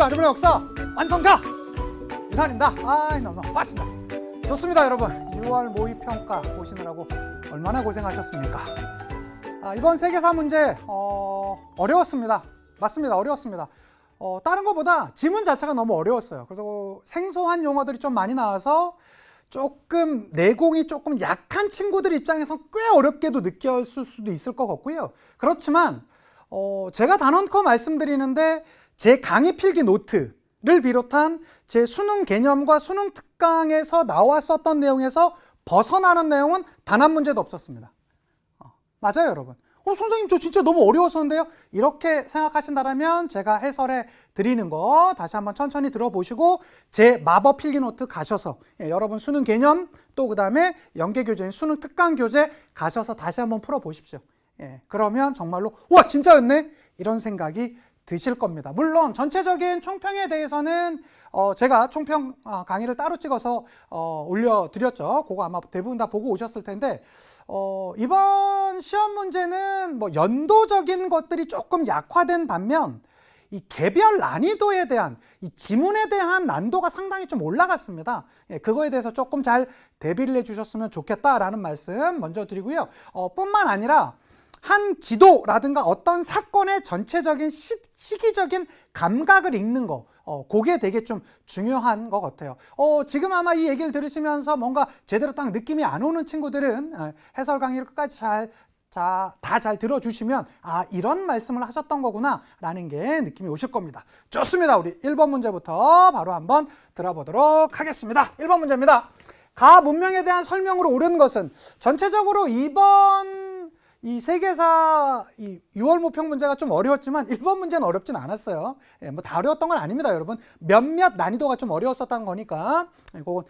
여러분의 역사 완성자 이산입니다. 너무 반갑습니다. 좋습니다. 여러분 6월 모의평가 보시느라고 얼마나 고생하셨습니까? 이번 세계사 문제 어려웠습니다. 맞습니다. 어려웠습니다. 다른 것보다 지문 자체가 너무 어려웠어요. 그리고 생소한 용어들이 좀 많이 나와서 조금 내공이 조금 약한 친구들 입장에서 꽤 어렵게도 느꼈을 수도 있을 것 같고요. 그렇지만 제가 단언코 말씀드리는데 제 강의 필기 노트를 비롯한 제 수능 개념과 수능 특강에서 나왔었던 내용에서 벗어나는 내용은 단 한 문제도 없었습니다. 맞아요, 여러분. 선생님 저 진짜 너무 어려웠었는데요. 이렇게 생각하신다면 제가 해설해 드리는 거 다시 한번 천천히 들어보시고 제 마법 필기노트 가셔서 여러분 수능 개념 또 그 다음에 연계교재인 수능 특강 교재 가셔서 다시 한번 풀어보십시오. 그러면 정말로 와 진짜였네 이런 생각이 드실 겁니다. 물론 전체적인 총평에 대해서는 제가 총평 강의를 따로 찍어서 올려드렸죠. 그거 아마 대부분 다 보고 오셨을 텐데 이번 시험 문제는 뭐 연도적인 것들이 조금 약화된 반면 이 개별 난이도에 대한 이 지문에 대한 난도가 상당히 좀 올라갔습니다. 그거에 대해서 조금 잘 대비를 해주셨으면 좋겠다라는 말씀 먼저 드리고요. 뿐만 아니라 한 지도라든가 어떤 사건의 전체적인 시기적인 감각을 읽는 거 그게 되게 좀 중요한 것 같아요. 지금 아마 이 얘기를 들으시면서 뭔가 제대로 딱 느낌이 안 오는 친구들은 해설 강의를 끝까지 다 잘 들어주시면 이런 말씀을 하셨던 거구나 라는 게 느낌이 오실 겁니다. 좋습니다. 우리 1번 문제부터 바로 한번 들어보도록 하겠습니다. 1번 문제입니다. 가 문명에 대한 설명으로 옳은 것은 전체적으로 이번 이 세계사 이 6월 모평 문제가 좀 어려웠지만 1번 문제는 어렵진 않았어요. 뭐 다 어려웠던 건 아닙니다, 여러분. 몇몇 난이도가 좀 어려웠었던 거니까 그건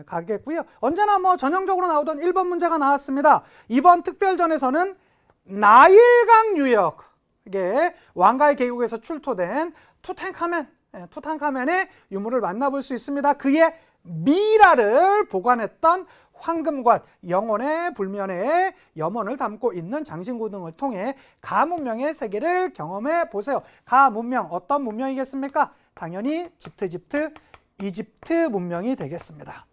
가겠고요. 언제나 뭐 전형적으로 나오던 1번 문제가 나왔습니다. 이번 특별전에서는 나일강 유역의 왕가의 계곡에서 출토된 투탕카멘의 유물을 만나볼 수 있습니다. 그의 미라를 보관했던 황금관, 영혼의 불면에 염원을 담고 있는 장신구 등을 통해 가 문명의 세계를 경험해 보세요. 가 문명 어떤 문명이겠습니까? 당연히 이집트 문명이 되겠습니다.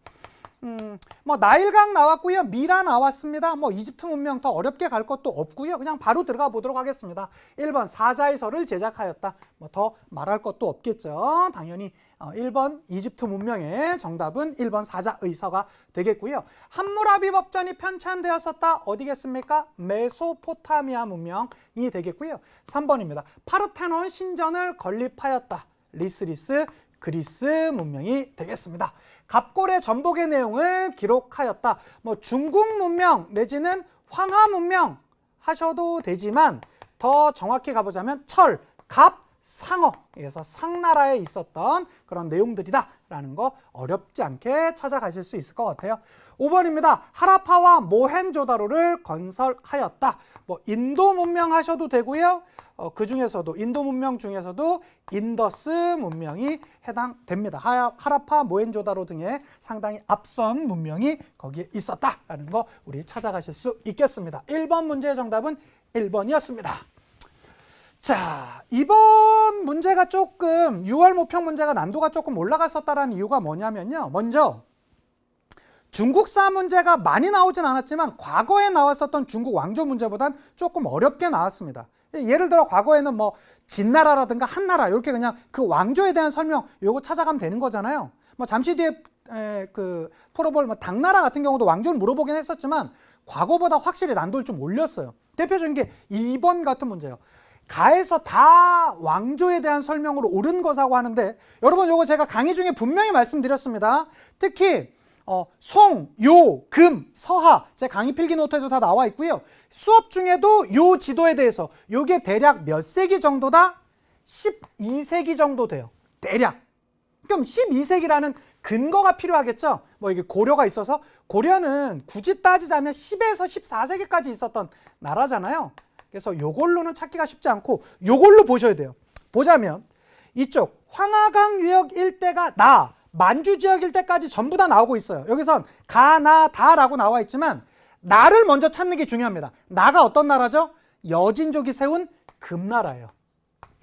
뭐 나일강 나왔고요. 미라 나왔습니다. 뭐 이집트 문명 더 어렵게 갈 것도 없고요. 그냥 바로 들어가 보도록 하겠습니다. 1번 사자의 설을 제작하였다. 뭐 더 말할 것도 없겠죠. 당연히 1번 이집트 문명의 정답은 1번 사자의 서가 되겠고요. 함무라비 법전이 편찬되었었다. 어디겠습니까? 메소포타미아 문명이 되겠고요. 3번입니다. 파르테논 신전을 건립하였다. 리스리스 그리스 문명이 되겠습니다. 갑골의 전복의 내용을 기록하였다. 뭐 중국 문명 내지는 황하 문명 하셔도 되지만 더 정확히 가보자면 철, 갑, 상어 그래서 상나라에 있었던 그런 내용들이다 라는 거 어렵지 않게 찾아가실 수 있을 것 같아요. 5번입니다. 하라파와 모헨조다로를 건설하였다. 뭐 인도 문명 하셔도 되고요. 그 중에서도 인도 문명 중에서도 인더스 문명이 해당됩니다. 하라파, 모헨조다로 등의 상당히 앞선 문명이 거기에 있었다라는 거 우리 찾아가실 수 있겠습니다. 1번 문제의 정답은 1번이었습니다. 자, 이번 문제가 조금 6월 모평 문제가 난도가 조금 올라갔었다는 이유가 뭐냐면요. 먼저 중국사 문제가 많이 나오진 않았지만 과거에 나왔었던 중국 왕조 문제보단 조금 어렵게 나왔습니다. 예를 들어 과거에는 뭐 진나라라든가 한나라 이렇게 그냥 그 왕조에 대한 설명 요거 찾아가면 되는 거잖아요. 뭐 잠시 뒤에 그 풀어볼 뭐 당나라 같은 경우도 왕조를 물어보긴 했었지만 과거보다 확실히 난도를 좀 올렸어요. 대표적인 게 2번 같은 문제예요. 가에서 다 왕조에 대한 설명으로 옳은 것이라고 하는데 여러분 요거 제가 강의 중에 분명히 말씀드렸습니다. 특히 송, 요, 금, 서하 제 강의 필기 노트에도 다 나와 있고요. 수업 중에도 요 지도에 대해서 요게 대략 몇 세기 정도다? 12세기 정도 돼요. 대략. 그럼 12세기라는 근거가 필요하겠죠? 뭐 이게 고려가 있어서 고려는 굳이 따지자면 10에서 14세기까지 있었던 나라잖아요. 그래서 요걸로는 찾기가 쉽지 않고 요걸로 보셔야 돼요. 보자면 이쪽 황하강 유역 일대가 만주 지역 일대까지 전부 다 나오고 있어요. 여기선 가, 나, 다라고 나와 있지만 나를 먼저 찾는 게 중요합니다. 나가 어떤 나라죠? 여진족이 세운 금나라예요.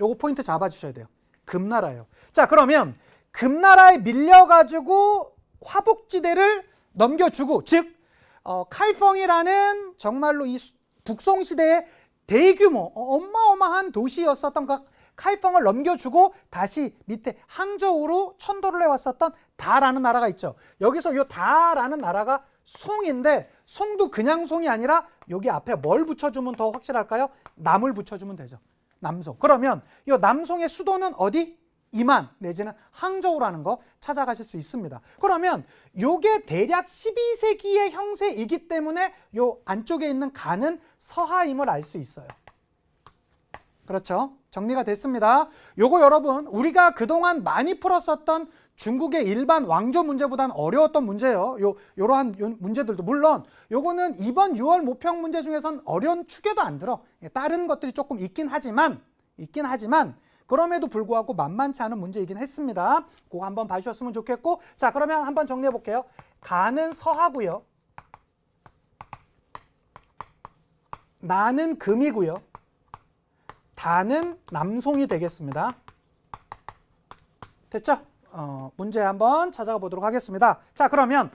요거 포인트 잡아주셔야 돼요. 금나라예요. 자, 그러면 금나라에 밀려가지고 화북지대를 넘겨주고, 즉 칼펑이라는 정말로 이 북송시대의 대규모 어마어마한 도시였었던 그 칼펑을 넘겨주고 다시 밑에 항저우로 천도를 해왔었던 다라는 나라가 있죠. 여기서 이 다라는 나라가 송인데, 송도 그냥 송이 아니라 여기 앞에 뭘 붙여주면 더 확실할까요? 남을 붙여주면 되죠. 남송. 그러면 이 남송의 수도는 어디? 이만 내지는 항저우라는 거 찾아가실 수 있습니다. 그러면 요게 대략 12세기의 형세이기 때문에 요 안쪽에 있는 가는 서하임을 알 수 있어요. 그렇죠? 정리가 됐습니다. 요거 여러분 우리가 그동안 많이 풀었었던 중국의 일반 왕조 문제보다는 어려웠던 문제예요. 요러한 문제들도 물론 요거는 이번 6월 모평 문제 중에선 어려운 축에도 안 들어. 다른 것들이 조금 있긴 하지만 그럼에도 불구하고 만만치 않은 문제이긴 했습니다. 그거 한번 봐주셨으면 좋겠고, 자 그러면 한번 정리해 볼게요. 가는 서하고요. 나는 금이고요. 다는 남송이 되겠습니다. 됐죠? 문제 한번 찾아가 보도록 하겠습니다. 자 그러면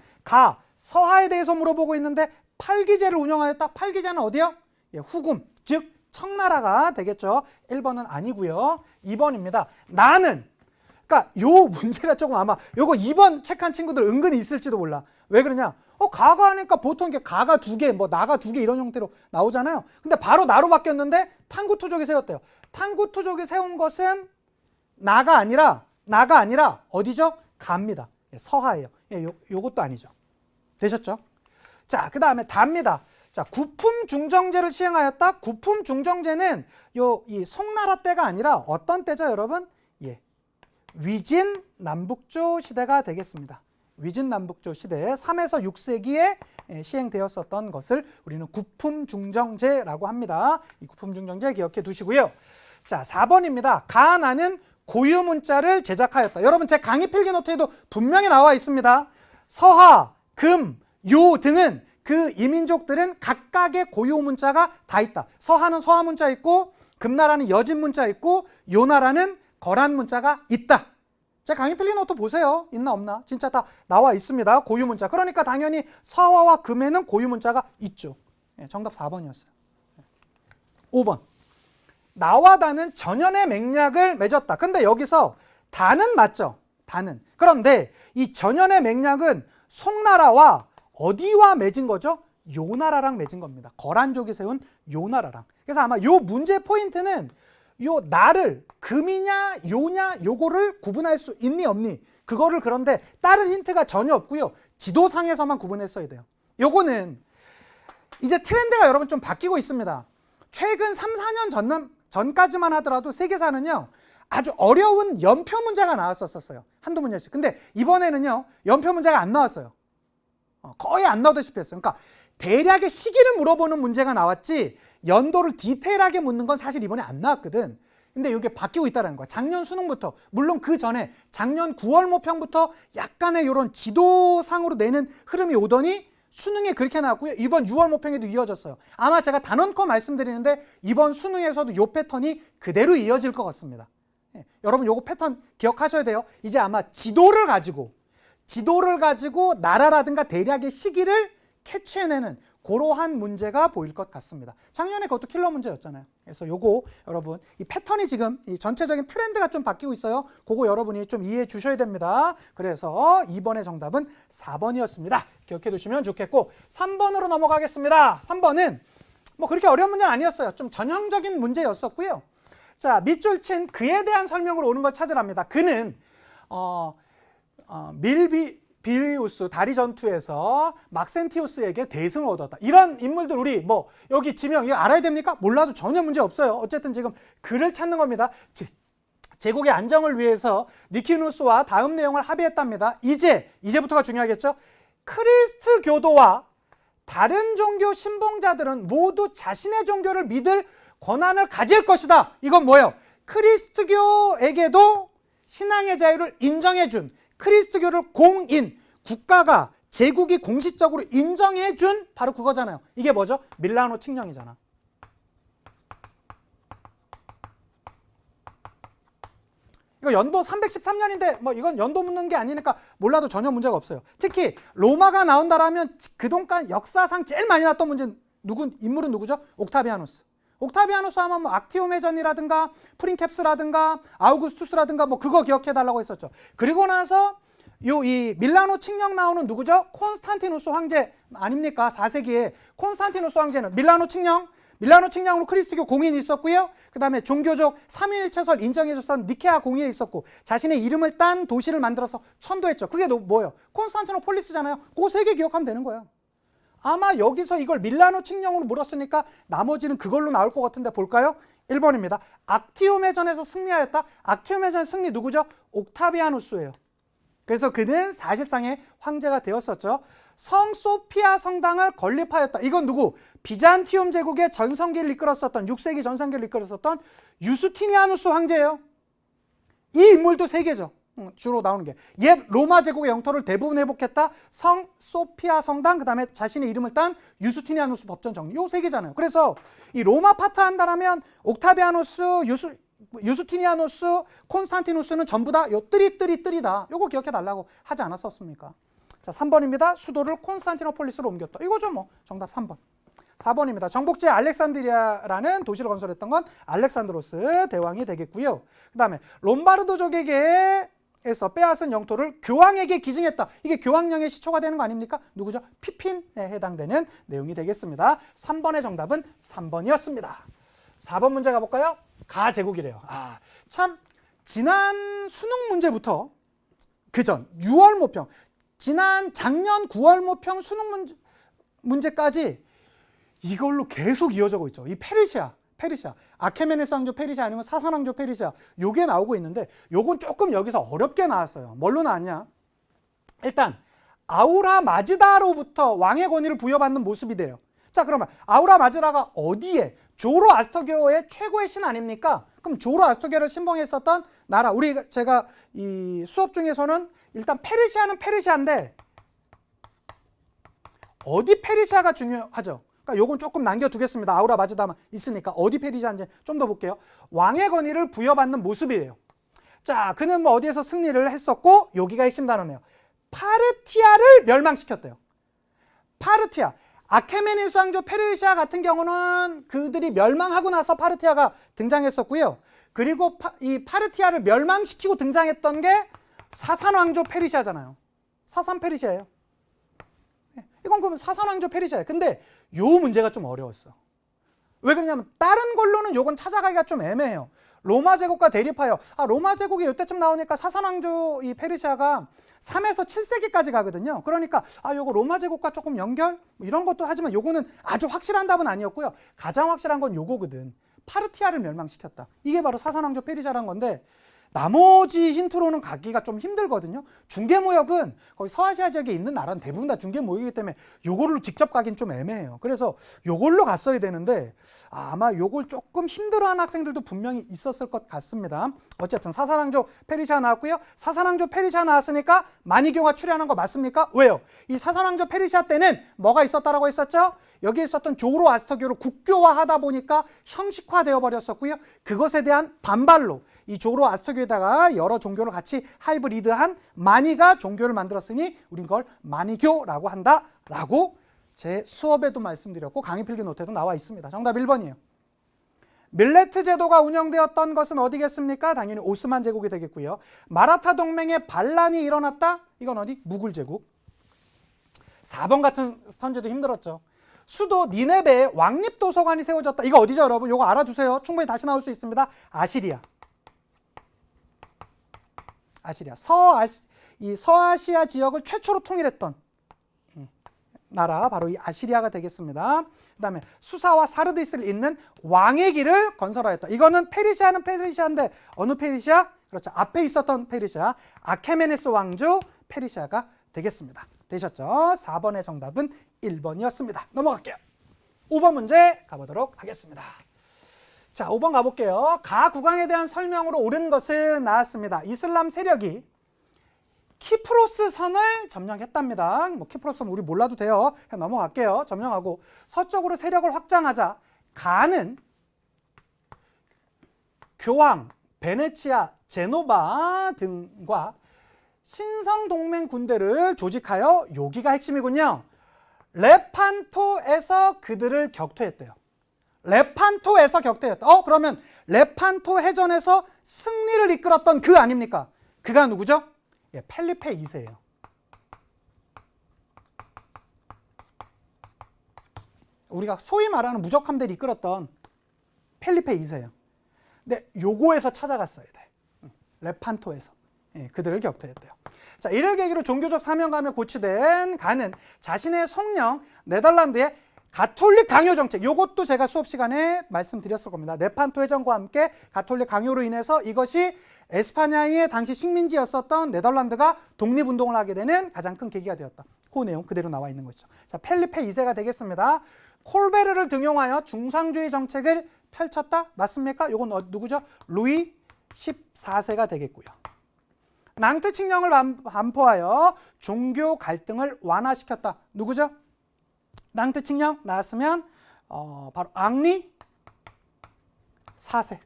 서하에 대해서 물어보고 있는데 팔기제를 운영하였다. 팔기제는 어디요? 예, 후금, 즉 청나라가 되겠죠. 1번은 아니고요. 2번입니다. 나는, 그러니까 요 문제가 조금 아마 요거 2번 책한 친구들 은근히 있을지도 몰라. 왜 그러냐? 가가 하니까 보통 이게 가가 2개, 뭐 나가 2개 이런 형태로 나오잖아요. 근데 바로 나로 바뀌었는데 탕구투족이 세웠대요. 탕구투족이 세운 것은 나가 아니라 어디죠? 가입니다. 서하예요. 예, 요것도 아니죠. 되셨죠? 자, 그 다음에 다입니다. 자, 구품중정제를 시행하였다. 구품중정제는 이 송나라 때가 아니라 어떤 때죠, 여러분? 예, 위진 남북조 시대가 되겠습니다. 위진 남북조 시대 3에서 6세기에 시행되었었던 것을 우리는 구품중정제라고 합니다. 이 구품중정제 기억해 두시고요. 자, 4번입니다. 가나는 고유문자를 제작하였다. 여러분 제 강의 필기 노트에도 분명히 나와 있습니다. 서하, 금, 요 등은 그 이민족들은 각각의 고유 문자가 다 있다. 서하는 서하 문자 있고, 금나라는 여진 문자 있고, 요나라는 거란 문자가 있다. 제 강의 필기 노트 보세요. 있나 없나? 진짜 다 나와 있습니다. 고유 문자. 그러니까 당연히 서하와 금에는 고유 문자가 있죠. 정답 4번이었어요. 5번. 나와 다는 전연의 맹약을 맺었다. 근데 여기서 다는 맞죠? 다는. 그런데 이 전연의 맹약은 송나라와 어디와 맺은 거죠? 요나라랑 맺은 겁니다. 거란족이 세운 요나라랑. 그래서 아마 요 문제 포인트는 요 나를 금이냐 요냐 요거를 구분할 수 있니 없니, 그거를, 그런데 다른 힌트가 전혀 없고요. 지도상에서만 구분했어야 돼요. 요거는 이제 트렌드가 여러분 좀 바뀌고 있습니다. 최근 3, 4년 전까지만 하더라도 세계사는요 아주 어려운 연표 문제가 나왔었어요. 한두 문제씩. 근데 이번에는요 연표 문제가 안 나왔어요. 거의 안 나오다시피 했어요. 그러니까 대략의 시기를 물어보는 문제가 나왔지 연도를 디테일하게 묻는 건 사실 이번에 안 나왔거든. 근데 이게 바뀌고 있다는 거야. 작년 수능부터, 물론 그 전에 작년 9월 모평부터 약간의 이런 지도상으로 내는 흐름이 오더니 수능에 그렇게 나왔고요. 이번 6월 모평에도 이어졌어요. 아마 제가 단언코 말씀드리는데 이번 수능에서도 이 패턴이 그대로 이어질 것 같습니다. 여러분 요거 패턴 기억하셔야 돼요. 이제 아마 지도를 가지고 나라라든가 대략의 시기를 캐치해내는 그러한 문제가 보일 것 같습니다. 작년에 그것도 킬러 문제였잖아요. 그래서 요거 여러분 이 패턴이 지금 이 전체적인 트렌드가 좀 바뀌고 있어요. 그거 여러분이 좀 이해해 주셔야 됩니다. 그래서 2번의 정답은 4번이었습니다. 기억해 두시면 좋겠고, 3번으로 넘어가겠습니다. 3번은 뭐 그렇게 어려운 문제는 아니었어요. 좀 전형적인 문제였었고요. 자, 밑줄 친 그에 대한 설명으로 오는 걸 찾으랍니다. 그는 밀비리우스 다리 전투에서 막센티우스에게 대승을 얻었다. 이런 인물들 우리 뭐 여기 지명 이거 알아야 됩니까? 몰라도 전혀 문제 없어요. 어쨌든 지금 글을 찾는 겁니다. 제국의 안정을 위해서 니키누스와 다음 내용을 합의했답니다. 이제부터가 중요하겠죠. 크리스트 교도와 다른 종교 신봉자들은 모두 자신의 종교를 믿을 권한을 가질 것이다. 이건 뭐예요? 크리스트교에게도 신앙의 자유를 인정해준, 크리스트교를 국가가, 제국이 공식적으로 인정해준 바로 그거잖아요. 이게 뭐죠? 밀라노 칙령이잖아. 이거 연도 313년인데 뭐 이건 연도 묻는 게 아니니까 몰라도 전혀 문제가 없어요. 특히 로마가 나온다라면 그동안 역사상 제일 많이 나왔던 문제는 인물은 누구죠? 옥타비아누스. 옥타비아누스 하면 뭐 악티움 회전이라든가 프린캡스라든가 아우구스투스라든가 뭐 그거 기억해 달라고 했었죠. 그리고 나서 이 밀라노 칙령 나오는 누구죠? 콘스탄티누스 황제 아닙니까? 4세기에 콘스탄티누스 황제는 밀라노 칙령으로 그리스도교 공인이 있었고요. 그 다음에 종교적 삼위일체설 인정해줬던 니케아 공의에 있었고 자신의 이름을 딴 도시를 만들어서 천도했죠. 그게 뭐예요? 콘스탄티노폴리스잖아요. 그 세 개 기억하면 되는 거예요. 아마 여기서 이걸 밀라노 칙령으로 물었으니까 나머지는 그걸로 나올 것 같은데 볼까요? 1번입니다. 악티움회전에서 승리하였다. 악티움회전 승리 누구죠? 옥타비아누스예요. 그래서 그는 사실상의 황제가 되었었죠. 성 소피아 성당을 건립하였다. 이건 누구? 비잔티움 제국의 전성기를 이끌었었던 6세기 전성기를 이끌었었던 유스티니아누스 황제예요. 이 인물도 세 개죠. 주로 나오는 게. 옛 로마 제국의 영토를 대부분 회복했다. 성 소피아 성당, 그 다음에 자신의 이름을 딴 유스티니아누스 법전 정리. 요 세 개잖아요. 그래서 이 로마 파트 한다라면 옥타비아누스, 유스티니아누스, 콘스탄티누스는 전부 다 요 뜨리다. 요거 기억해 달라고 하지 않았었습니까? 자, 3번입니다. 수도를 콘스탄티노폴리스로 옮겼다. 이거죠 뭐. 정답 3번. 4번입니다. 정복지 알렉산드리아라는 도시를 건설했던 건 알렉산드로스 대왕이 되겠고요. 그 다음에 롬바르도족에게서 빼앗은 영토를 교황에게 기증했다. 이게 교황령의 시초가 되는 거 아닙니까? 누구죠? 피핀에 해당되는 내용이 되겠습니다. 3번의 정답은 3번이었습니다. 4번 문제 가볼까요? 가제국이래요. 참 지난 수능 문제부터 그전 6월 모평, 지난 작년 9월 모평 수능 문제까지 이걸로 계속 이어지고 있죠. 이 페르시아, 아케메네스 왕조 페르시아 아니면 사산 왕조 페르시아 요게 나오고 있는데 요건 조금 여기서 어렵게 나왔어요. 뭘로 나왔냐? 일단 아우라 마즈다로부터 왕의 권위를 부여받는 모습이 돼요. 자, 그러면 아우라 마즈다가 어디에? 조로아스터교의 최고의 신 아닙니까? 그럼 조로아스터교를 신봉했었던 나라. 제가 이 수업 중에서는 일단 페르시아는 페르시아인데 어디 페르시아가 중요하죠? 그러니까 요건 조금 남겨두겠습니다. 아우라 마즈다만 있으니까 어디 페르시아인지 좀 더 볼게요. 왕의 권위를 부여받는 모습이에요. 자, 그는 뭐 어디에서 승리를 했었고 여기가 핵심 단어네요. 파르티아를 멸망시켰대요. 파르티아. 아케메네스 왕조 페르시아 같은 경우는 그들이 멸망하고 나서 파르티아가 등장했었고요. 그리고 이 파르티아를 멸망시키고 등장했던 게 사산 왕조 페르시아잖아요. 사산 페르시아예요. 이건 그러면 사산 왕조 페르시아예요. 근데 요 문제가 좀 어려웠어. 왜 그러냐면 다른 걸로는 요건 찾아가기가 좀 애매해요. 로마 제국과 대립하여 로마 제국이 이때쯤 나오니까 사산 왕조 이 페르시아가 3에서 7세기까지 가거든요. 그러니까 요거 로마 제국과 조금 연결 이런 것도 하지만 요거는 아주 확실한 답은 아니었고요. 가장 확실한 건 요거거든. 파르티아를 멸망시켰다. 이게 바로 사산 왕조 페르시아라는 건데 나머지 힌트로는 가기가 좀 힘들거든요. 중개무역은 거의 서아시아 지역에 있는 나라는 대부분 다 중개무역이기 때문에 요걸로 직접 가긴 좀 애매해요. 그래서 요걸로 갔어야 되는데 아마 요걸 조금 힘들어하는 학생들도 분명히 있었을 것 같습니다. 어쨌든 사산왕조 페르시아 나왔고요. 사산왕조 페르시아 나왔으니까 마니교가 출연한 거 맞습니까? 왜요? 이 사산왕조 페르시아 때는 뭐가 있었다라고 했었죠? 여기에 있었던 조로아스터교를 국교화하다 보니까 형식화되어 버렸었고요. 그것에 대한 반발로 이 조로아스터교에다가 여러 종교를 같이 하이브리드한 마니가 종교를 만들었으니 우린 그걸 마니교라고 한다라고 제 수업에도 말씀드렸고 강의 필기 노트에도 나와 있습니다. 정답 1번이에요. 밀레트 제도가 운영되었던 것은 어디겠습니까? 당연히 오스만 제국이 되겠고요. 마라타 동맹의 반란이 일어났다? 이건 어디? 무굴 제국. 4번 같은 선지도 힘들었죠. 수도 니네베에 왕립도서관이 세워졌다. 이거 어디죠, 여러분? 이거 알아두세요. 충분히 다시 나올 수 있습니다. 아시리아. 이 서아시아 지역을 최초로 통일했던 나라 바로 이 아시리아가 되겠습니다. 그 다음에 수사와 사르디스를 잇는 왕의 길을 건설하였다. 이거는 페르시아는 페르시아인데 어느 페르시아? 그렇죠. 앞에 있었던 페르시아 아케메네스 왕조 페르시아가 되겠습니다. 되셨죠? 4번의 정답은 1번이었습니다. 넘어갈게요. 5번 문제 가보도록 하겠습니다. 자, 5번 가볼게요. 가 국왕에 대한 설명으로 옳은 것은 나왔습니다. 이슬람 세력이 키프로스 섬을 점령했답니다. 뭐 키프로스 섬 우리 몰라도 돼요. 그냥 넘어갈게요. 점령하고 서쪽으로 세력을 확장하자 가는 교황 베네치아 제노바 등과 신성동맹 군대를 조직하여, 여기가 핵심이군요. 레판토에서 그들을 격퇴했대요. 레판토에서 격퇴했다. 그러면 레판토 해전에서 승리를 이끌었던 그 아닙니까? 그가 누구죠? 예, 펠리페 2세예요. 우리가 소위 말하는 무적함대를 이끌었던 펠리페 2세예요. 근데 요거에서 찾아갔어야 돼. 레판토에서. 예, 그들을 격퇴했대요. 자, 이를 계기로 종교적 사명감에 고취된 가는 자신의 성령 네덜란드의 가톨릭 강요 정책, 요것도 제가 수업 시간에 말씀드렸을 겁니다. 레판토 해전과 함께 가톨릭 강요로 인해서 이것이 에스파냐의 당시 식민지였었던 네덜란드가 독립운동을 하게 되는 가장 큰 계기가 되었다. 그 내용 그대로 나와 있는 것이죠. 자, 펠리페 2세가 되겠습니다. 콜베르를 등용하여 중상주의 정책을 펼쳤다. 맞습니까? 요건 누구죠? 루이 14세가 되겠고요. 낭트 칙령을 반포하여 종교 갈등을 완화시켰다. 누구죠? 낭트 칙령 나왔으면 바로 앙리 4세.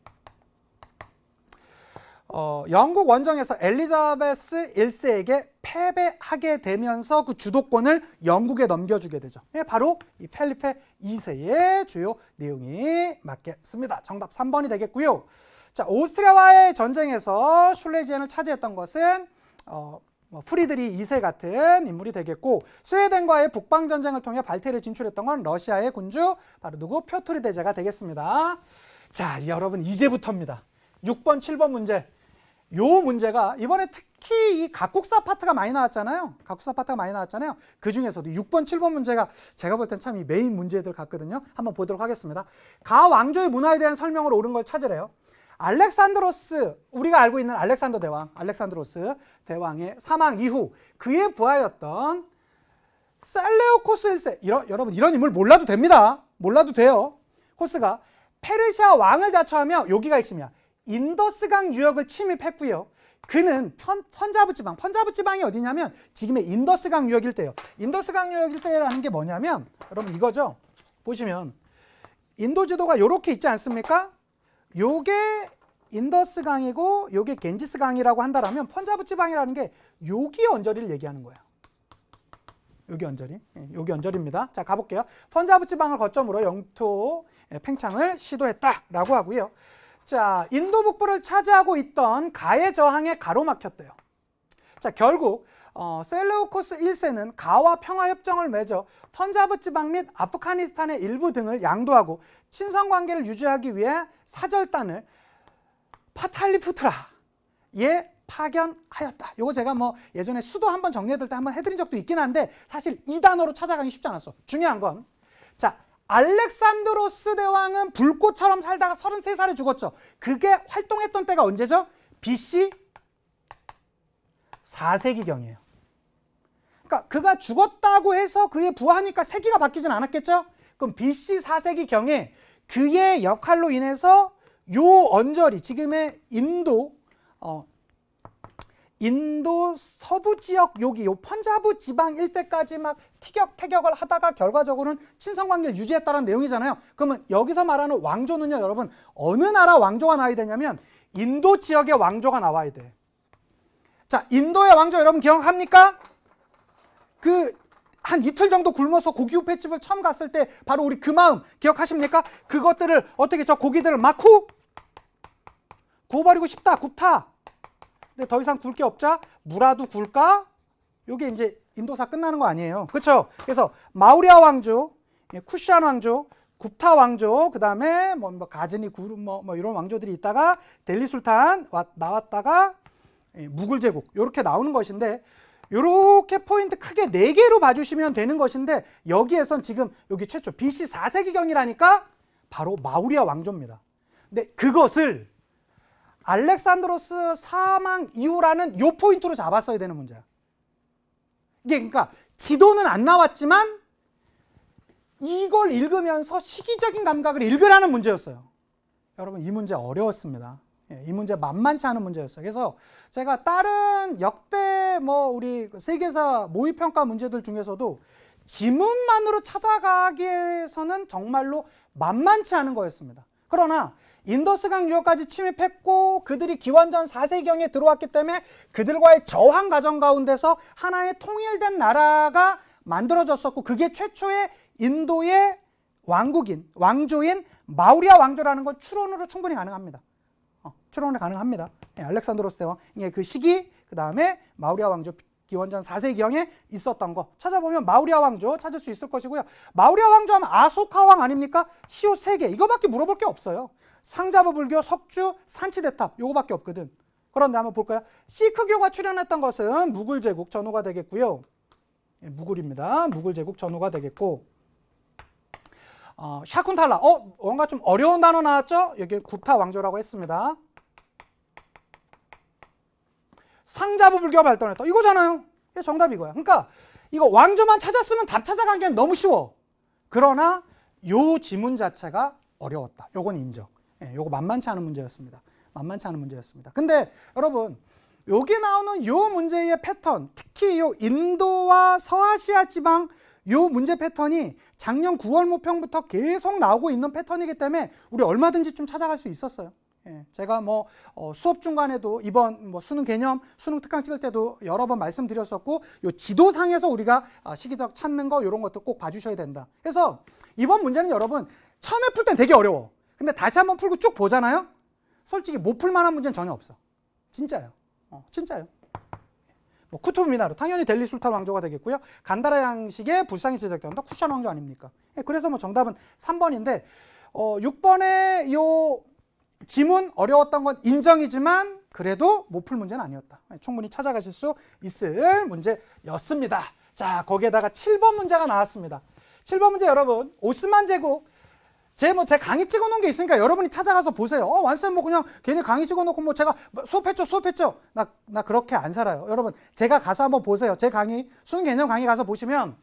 영국 원정에서 엘리자베스 1세에게 패배하게 되면서 그 주도권을 영국에 넘겨주게 되죠. 바로 이 펠리페 2세의 주요 내용이 맞겠습니다. 정답 3번이 되겠고요. 자, 오스트리아와의 전쟁에서 슐레지엔을 차지했던 것은 프리드리 2세 같은 인물이 되겠고, 스웨덴과의 북방전쟁을 통해 발트해를 진출했던 건 러시아의 군주 바로 누구? 표트르 대제가 되겠습니다. 자, 여러분 이제부터입니다. 6번, 7번 문제. 요 문제가 이번에 특히 이 각국사 파트가 많이 나왔잖아요. 그 중에서도 6번, 7번 문제가 제가 볼 땐 참 이 메인 문제들 같거든요. 한번 보도록 하겠습니다. 가 왕조의 문화에 대한 설명으로 옳은 걸 찾으래요. 알렉산드로스, 우리가 알고 있는 알렉산더 대왕, 알렉산드로스 대왕의 사망 이후 그의 부하였던 셀레우코스 1세, 여러분 이런 인물 몰라도 됩니다. 몰라도 돼요. 코스가 페르시아 왕을 자처하며, 여기가 핵심이야. 인더스강 유역을 침입했고요. 그는 펀자브 지방이 어디냐면 지금의 인더스강 유역 일대예요. 인더스강 유역 일대라는 게 뭐냐면 여러분 이거죠. 보시면 인도 지도가 이렇게 있지 않습니까? 요게 인더스강이고 요게 겐지스강이라고 한다라면 펀자브 지방이라는 게 여기 언저리를 얘기하는 거예요. 여기 언저리, 여기 언저리입니다. 자, 가볼게요. 펀자브 지방을 거점으로 영토 팽창을 시도했다라고 하고요. 자, 인도 북부를 차지하고 있던 가의 저항에 가로막혔대요. 자, 결국 셀레우코스 1세는 가와 평화협정을 맺어 펀자브 지방 및 아프가니스탄의 일부 등을 양도하고 친선 관계를 유지하기 위해 사절단을 파탈리푸트라에 파견하였다. 요거 제가 예전에 수도 한번 정리해드릴 때 한번 해드린 적도 있긴 한데 사실 이 단어로 찾아가기 쉽지 않았어. 중요한 건, 자, 알렉산드로스 대왕은 불꽃처럼 살다가 33살에 죽었죠. 그게 활동했던 때가 언제죠? BC 4세기경이에요. 그러니까 그가 죽었다고 해서 그의 부하니까 세기가 바뀌진 않았겠죠? 그럼 BC 4세기경에 그의 역할로 인해서 요 언저리, 지금의 인도 서부 지역 여기 요 펀자브 지방 일대까지 막 티격태격을 하다가 결과적으로는 친선 관계를 유지했다는 내용이잖아요. 그러면 여기서 말하는 왕조는요, 여러분 어느 나라 왕조가 나와야 되냐면 인도 지역의 왕조가 나와야 돼. 자, 인도의 왕조 여러분 기억합니까? 한 이틀 정도 굶어서 고기 뷔페집을 처음 갔을 때 바로 우리 그 마음 기억하십니까? 그것들을 어떻게 저 고기들을 막 구워버리고 싶다, 굽다. 근데 더 이상 굴 게 없자 무라두 굴까? 요게 이제 인도사 끝나는 거 아니에요. 그렇죠? 그래서 마우리아 왕조, 쿠시안 왕조, 굽타 왕조, 그 다음에 가즈니 구르 이런 왕조들이 있다가 델리 술탄 나왔다가 무굴 제국 이렇게 나오는 것인데, 이렇게 포인트 크게 4개로 봐주시면 되는 것인데, 여기에선 지금 여기 최초 BC 4세기경이라니까 바로 마우리아 왕조입니다. 근데 그것을 알렉산드로스 사망 이후라는 요 포인트로 잡았어야 되는 문제야. 이게 그러니까 지도는 안 나왔지만 이걸 읽으면서 시기적인 감각을 읽으라는 문제였어요. 여러분 이 문제 어려웠습니다. 이 문제 만만치 않은 문제였어요. 그래서 제가 다른 역대 우리 세계사 모의평가 문제들 중에서도 지문만으로 찾아가기에서는 정말로 만만치 않은 거였습니다. 그러나 인더스강 유역까지 침입했고 그들이 기원전 4세기경에 들어왔기 때문에 그들과의 저항 과정 가운데서 하나의 통일된 나라가 만들어졌었고 그게 최초의 인도의 왕조인 마우리아 왕조라는 건 추론으로 충분히 가능합니다. 추론이 가능합니다. 알렉산드로스 대왕의 그 시기, 그 다음에 마우리아 왕조 기원전 4세기경에 있었던 거 찾아보면 마우리아 왕조 찾을 수 있을 것이고요. 마우리아 왕조 하면 아소카 왕 아닙니까? 시옷 3개 이거밖에 물어볼 게 없어요. 상자부 불교, 석주, 산치대탑 요거밖에 없거든. 그런데 한번 볼까요? 시크교가 출현했던 것은 무굴 제국 전후가 되겠고요. 무굴입니다. 무굴 제국 전후가 되겠고 샤쿤탈라 뭔가 좀 어려운 단어 나왔죠? 여기 구타 왕조라고 했습니다. 상자부 불교가 발달했다. 이거잖아요. 정답이 이거야. 그러니까 이거 왕조만 찾았으면 답 찾아가기엔 너무 쉬워. 그러나 요 지문 자체가 어려웠다. 요건 인정. 요거 만만치 않은 문제였습니다. 만만치 않은 문제였습니다. 근데 여러분 여기 나오는 요 문제의 패턴, 특히 요 인도와 서아시아 지방 요 문제 패턴이 작년 9월 모평부터 계속 나오고 있는 패턴이기 때문에 우리 얼마든지 좀 찾아갈 수 있었어요. 제가 수업 중간에도 이번 수능 개념, 수능 특강 찍을 때도 여러 번 말씀드렸었고 요 지도상에서 우리가 시기적 찾는 거 이런 것도 꼭 봐주셔야 된다. 그래서 이번 문제는 여러분 처음에 풀 땐 되게 어려워. 근데 다시 한번 풀고 쭉 보잖아요. 솔직히 못 풀 만한 문제는 전혀 없어. 진짜요. 진짜요. 쿠투브 미나르 당연히 델리 술탄 왕조가 되겠고요. 간다라 양식의 불상이 제작된다. 쿠션 왕조 아닙니까? 그래서 정답은 3번인데 6번의 요 지문 어려웠던 건 인정이지만 그래도 못 풀 문제는 아니었다. 충분히 찾아가실 수 있을 문제였습니다. 자, 거기에다가 7번 문제가 나왔습니다. 7번 문제 여러분, 오스만 제국 제 강의 찍어놓은 게 있으니까 여러분이 찾아가서 보세요. 완쌤 그냥 괜히 강의 찍어놓고 제가 수업했죠. 나 그렇게 안 살아요. 여러분 제가 가서 한번 보세요. 제 강의 수능 개념 강의 가서 보시면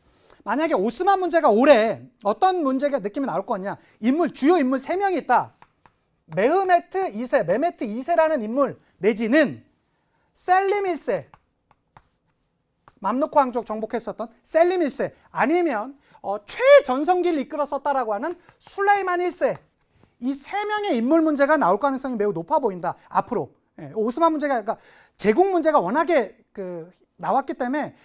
만약에 오스만 문제가 올해 어떤 문제가 느낌이 나올 거냐, 주요 인물 3명이 있다. 메흐메트 2세라는 인물 내지는 셀림 1세, 맘루크 왕족 정복했었던 셀림 1세 아니면 최전성기를 이끌었었다라고 하는 술레이만 1세, 이 3명의 인물 문제가 나올 가능성이 매우 높아 보인다. 앞으로 오스만 문제가 그러니까 제국 문제가 워낙에 나왔기 때문에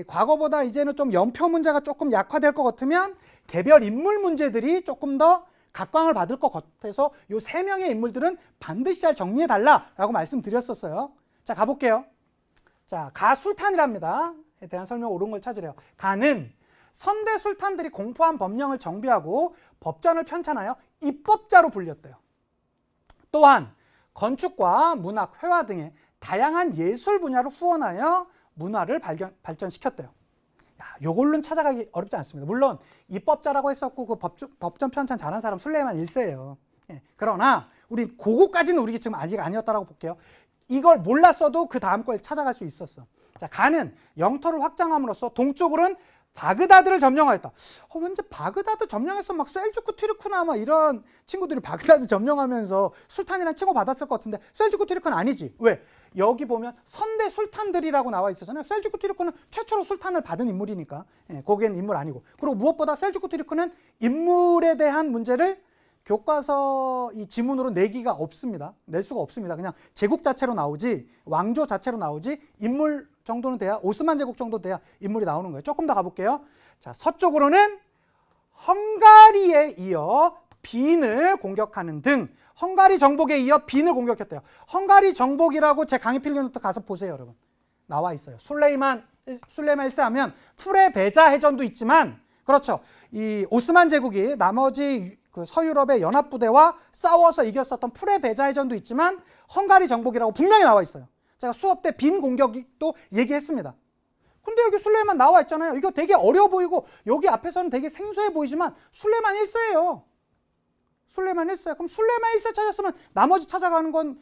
과거보다 이제는 좀 연표 문제가 조금 약화될 것 같으면 개별 인물 문제들이 조금 더 각광을 받을 것 같아서 이 3명의 인물들은 반드시 잘 정리해 달라라고 말씀드렸었어요. 자, 가볼게요. 자, 가술탄이랍니다. 에 대한 설명 옳은 걸 찾으래요. 가는 선대 술탄들이 공포한 법령을 정비하고 법전을 편찬하여 입법자로 불렸대요. 또한 건축과 문학, 회화 등의 다양한 예술 분야를 후원하여 문화를 발전시켰대요. 요걸로는 찾아가기 어렵지 않습니다. 물론 입법자라고 했었고 그 법전 편찬 잘한 사람 술레이만 1세예요. 그러나 우리 그거까지는 우리 지금 아직 아니었다라고 볼게요. 이걸 몰랐어도 그 다음 걸 찾아갈 수 있었어. 자, 가는 영토를 확장함으로써 동쪽으로는 바그다드를 점령하였다. 왠지 바그다드 점령해서 막 셀주크 튀르크나 막 이런 친구들이 바그다드 점령하면서 술탄이란 칭호 받았을 것 같은데 셀주크 튀르크는 아니지. 왜? 여기 보면 선대 술탄들이라고 나와 있었잖아요. 셀주크 튀르크는 최초로 술탄을 받은 인물이니까 거기엔 인물 아니고. 그리고 무엇보다 셀주크 튀르크는 인물에 대한 문제를 교과서 이 지문으로 내기가 없습니다. 낼 수가 없습니다. 그냥 제국 자체로 나오지 왕조 자체로 나오지 인물 정도는 돼야 오스만 제국 정도 돼야 인물이 나오는 거예요. 조금 더 가볼게요. 자, 서쪽으로는 헝가리에 이어 빈을 공격하는 등 헝가리 정복에 이어 빈을 공격했대요. 헝가리 정복이라고 제 강의 필기노트 가서 보세요, 여러분. 나와 있어요. 술레이만 1세 하면 프레베자 해전도 있지만 그렇죠. 이 오스만 제국이 나머지 그 서유럽의 연합부대와 싸워서 이겼었던 프레베자 해전도 있지만 헝가리 정복이라고 분명히 나와 있어요. 제가 수업 때 빈 공격도 얘기했습니다. 근데 여기 술레이만 나와 있잖아요. 이거 되게 어려워 보이고 여기 앞에서는 되게 생소해 보이지만 술레이만 1세예요. 술레이만 1세. 그럼 술레이만 1세 찾았으면 나머지 찾아가는 건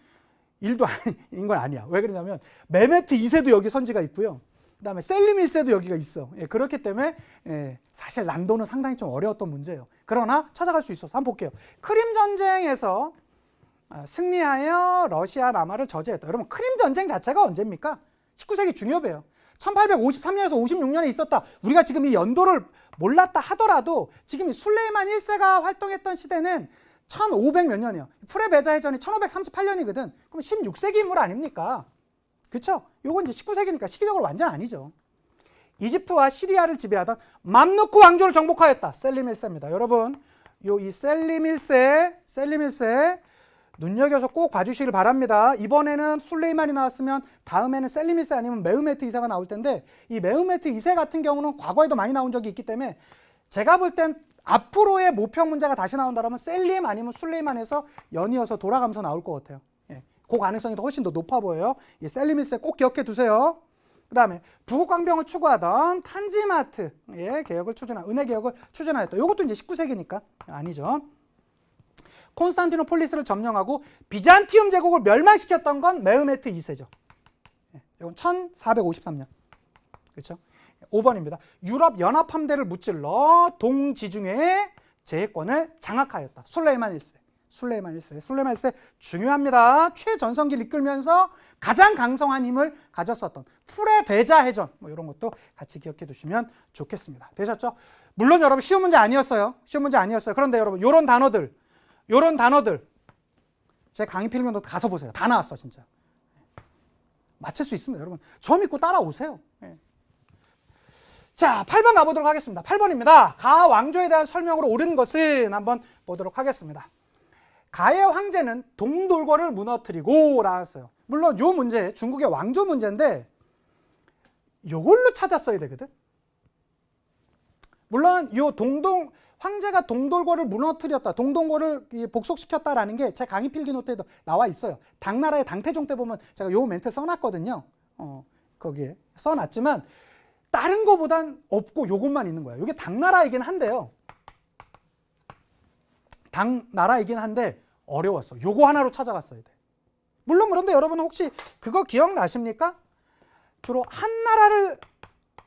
일도 아닌 건 아니야. 왜 그러냐면 메메트 2세도 여기 선지가 있고요. 그 다음에 셀림 1세도 여기가 있어. 그렇기 때문에 사실 난도는 상당히 좀 어려웠던 문제예요. 그러나 찾아갈 수 있어서 한번 볼게요. 크림 전쟁에서 승리하여 러시아 남하를 저지했다. 여러분 크림 전쟁 자체가 언제입니까? 19세기 중엽이에요. 1853년에서 56년에 있었다. 우리가 지금 이 연도를 몰랐다 하더라도 지금 이 술레이만 1세가 활동했던 시대는 1500 몇 년이에요. 프레베자 해전이 1538년이거든. 그럼 16세기 인물 아닙니까? 그쵸? 요건 이제 19세기니까 시기적으로 완전 아니죠. 이집트와 시리아를 지배하던 맘루크 왕조를 정복하였다. 셀림 1세입니다. 여러분, 이 셀림 1세 눈여겨서 꼭 봐주시길 바랍니다. 이번에는 술레이만이 나왔으면 다음에는 셀림 1세 아니면 메흐메트 2세가 나올 텐데, 이 메흐메트 2세 같은 경우는 과거에도 많이 나온 적이 있기 때문에 제가 볼 땐 앞으로의 모평 문제가 다시 나온다면 셀림 아니면 술레이만에서 연이어서 돌아가면서 나올 것 같아요. 예, 그 가능성이 훨씬 더 높아 보여요. 이 셀림 1세 꼭 기억해 두세요. 그 다음에 부국강병을 추구하던 탄지마트의 개혁을 은혜 개혁을 추진하였다. 이것도 이제 19세기니까 아니죠. 콘스탄티노폴리스를 점령하고 비잔티움 제국을 멸망시켰던 건 메흐메트 2세죠. 이건 1453년. 그렇죠? 5번입니다. 유럽 연합 함대를 무찔러 동지중해의 제해권을 장악하였다. 술레이만 1세 중요합니다. 최전성기를 이끌면서 가장 강성한 힘을 가졌었던 프레베자 해전, 뭐 이런 것도 같이 기억해 두시면 좋겠습니다. 되셨죠? 물론 여러분 쉬운 문제 아니었어요. 그런데 여러분 요런 단어들 제 강의 필기도 가서 보세요. 다 나왔어 진짜. 맞힐 수 있습니다. 여러분 저 믿고 따라오세요. 자, 8번 가보도록 하겠습니다. 8번입니다. 가 왕조에 대한 설명으로 옳은 것은 한번 보도록 하겠습니다. 가의 황제는 동돌궐을 무너뜨리고 라였어요. 물론 요 문제 중국의 왕조 문제인데 요걸로 찾았어야 되거든. 물론 요 황제가 동돌궐을 무너뜨렸다, 동돌궐을 복속시켰다라는 게 제 강의 필기 노트에도 나와 있어요. 당나라의 당태종 때 보면 제가 요 멘트 써놨거든요. 거기에 써놨지만 다른 거보단 없고 요것만 있는 거예요. 이게 당나라이긴 한데요. 당나라이긴 한데 어려웠어. 요거 하나로 찾아갔어야 돼. 물론 그런데 여러분 혹시 그거 기억나십니까? 주로 한나라를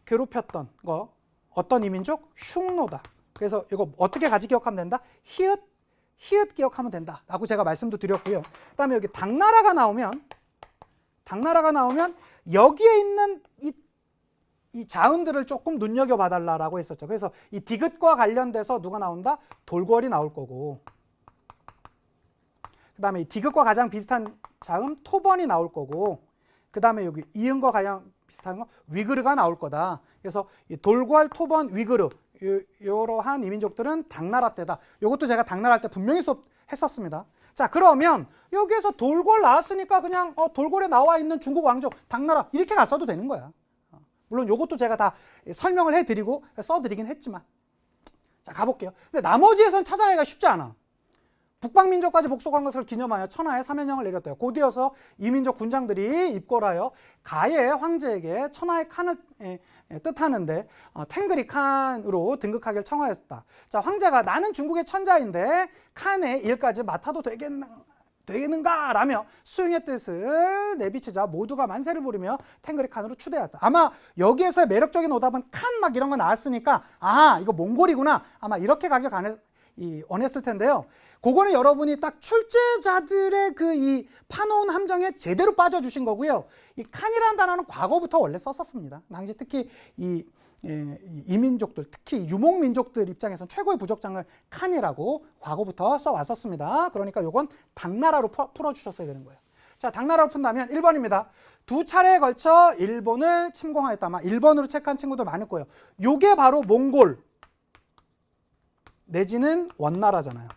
괴롭혔던 거 어떤 이민족? 흉노다. 그래서 이거 어떻게 같이 기억하면 된다? 히읗 기억하면 된다 라고 제가 말씀도 드렸고요. 그 다음에 여기 당나라가 나오면 여기에 있는 이 자음들을 조금 눈여겨봐 달라고 했었죠. 그래서 이 디귿과 관련돼서 누가 나온다? 돌궐이 나올 거고, 그 다음에 이 디귿과 가장 비슷한 자음 토번이 나올 거고, 그 다음에 여기 이응과 가장 비슷한 거 위그르가 나올 거다. 그래서 이 돌궐, 토번, 위그르 이러한 이민족들은 당나라 때다. 이것도 제가 당나라 할 때 분명히 수업했었습니다. 자, 그러면 여기에서 돌궐 나왔으니까 그냥 돌궐에 나와 있는 중국 왕조 당나라 이렇게 갔어도 되는 거야. 물론 이것도 제가 다 설명을 해드리고 써드리긴 했지만, 자 가볼게요. 근데 나머지에선 찾아내기가 쉽지 않아. 북방민족까지 복속한 것을 기념하여 천하에 사면령을 내렸대요. 곧이어서 이민족 군장들이 입궐하여 가의 황제에게 천하의 칸을 뜻하는데 탱그리 칸으로 등극하길 청하였다. 자, 황제가 나는 중국의 천자인데 칸의 일까지 맡아도 되는가? 라며 수용의 뜻을 내비치자 모두가 만세를 부르며 탱그리 칸으로 추대하였다. 아마 여기에서의 매력적인 오답은 칸 막 이런 거 나왔으니까 이거 몽골이구나. 아마 이렇게 가길 원했을 텐데요. 그거는 여러분이 딱 출제자들의 이 파놓은 함정에 제대로 빠져주신 거고요. 이 칸이라는 단어는 과거부터 원래 썼었습니다. 당시 특히 이민족들, 특히 유목민족들 입장에서는 최고의 부적장을 칸이라고 과거부터 써왔었습니다. 그러니까 이건 당나라로 풀어주셨어야 되는 거예요. 자, 당나라로 푼다면 1번입니다. 두 차례에 걸쳐 일본을 침공하였다. 아마 1번으로 체크한 친구들 많을 거예요. 이게 바로 몽골 내지는 원나라잖아요.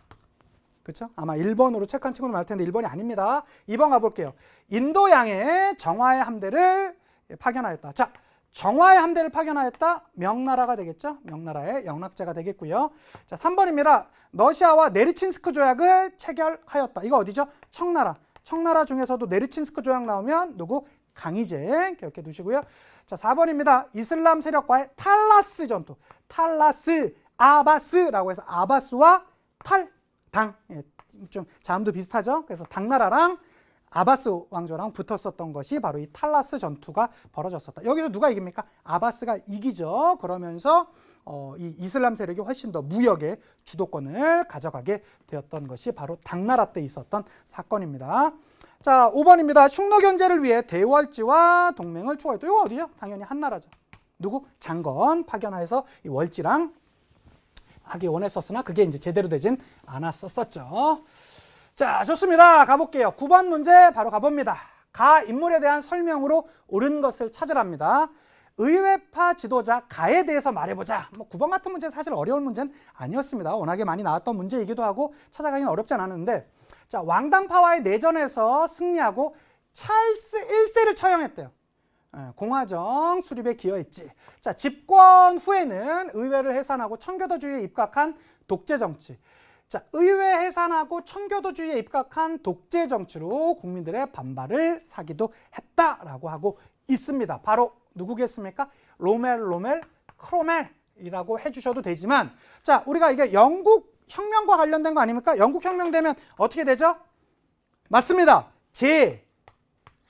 그렇죠? 아마 1번으로 체크한 친구들 많을 텐데 1번이 아닙니다. 2번 가볼게요. 인도양에 정화의 함대를 파견하였다. 자, 정화의 함대를 파견하였다. 명나라가 되겠죠? 명나라의 영락제가 되겠고요. 자, 3번입니다. 러시아와 네르친스크 조약을 체결하였다. 이거 어디죠? 청나라. 청나라 중에서도 네르친스크 조약 나오면 누구? 강희제 기억해 두시고요. 자, 4번입니다. 이슬람 세력과의 탈라스 전투. 탈라스, 아바스라고 해서 아바스와 당, 좀 자음도 비슷하죠. 그래서 당나라랑 아바스 왕조랑 붙었었던 것이 바로 이 탈라스 전투가 벌어졌었다. 여기서 누가 이깁니까? 아바스가 이기죠. 그러면서 이 이슬람 세력이 훨씬 더 무역의 주도권을 가져가게 되었던 것이 바로 당나라 때 있었던 사건입니다. 자, 5번입니다. 흉노 견제를 위해 대월지와 동맹을 추구했다. 이거 어디죠? 당연히 한나라죠. 누구? 장건 파견하여서 이 월지랑 하기 원했었으나 그게 이제 제대로 되진 않았었죠. 자, 좋습니다. 가볼게요. 9번 문제 바로 가봅니다. 가 인물에 대한 설명으로 옳은 것을 찾으랍니다. 의회파 지도자 가에 대해서 말해보자. 뭐 9번 같은 문제는 사실 어려운 문제는 아니었습니다. 워낙에 많이 나왔던 문제이기도 하고 찾아가기는 어렵지 않았는데, 자, 왕당파와의 내전에서 승리하고 찰스 1세를 처형했대요. 공화정 수립에 기여했지. 자, 집권 후에는 의회를 해산하고 청교도주의에 입각한 독재 정치. 자, 의회 해산하고 청교도주의에 입각한 독재 정치로 국민들의 반발을 사기도 했다라고 하고 있습니다. 바로 누구겠습니까? 로멜 크로멜이라고 해주셔도 되지만, 자, 우리가 이게 영국 혁명과 관련된 거 아닙니까? 영국 혁명 되면 어떻게 되죠? 맞습니다.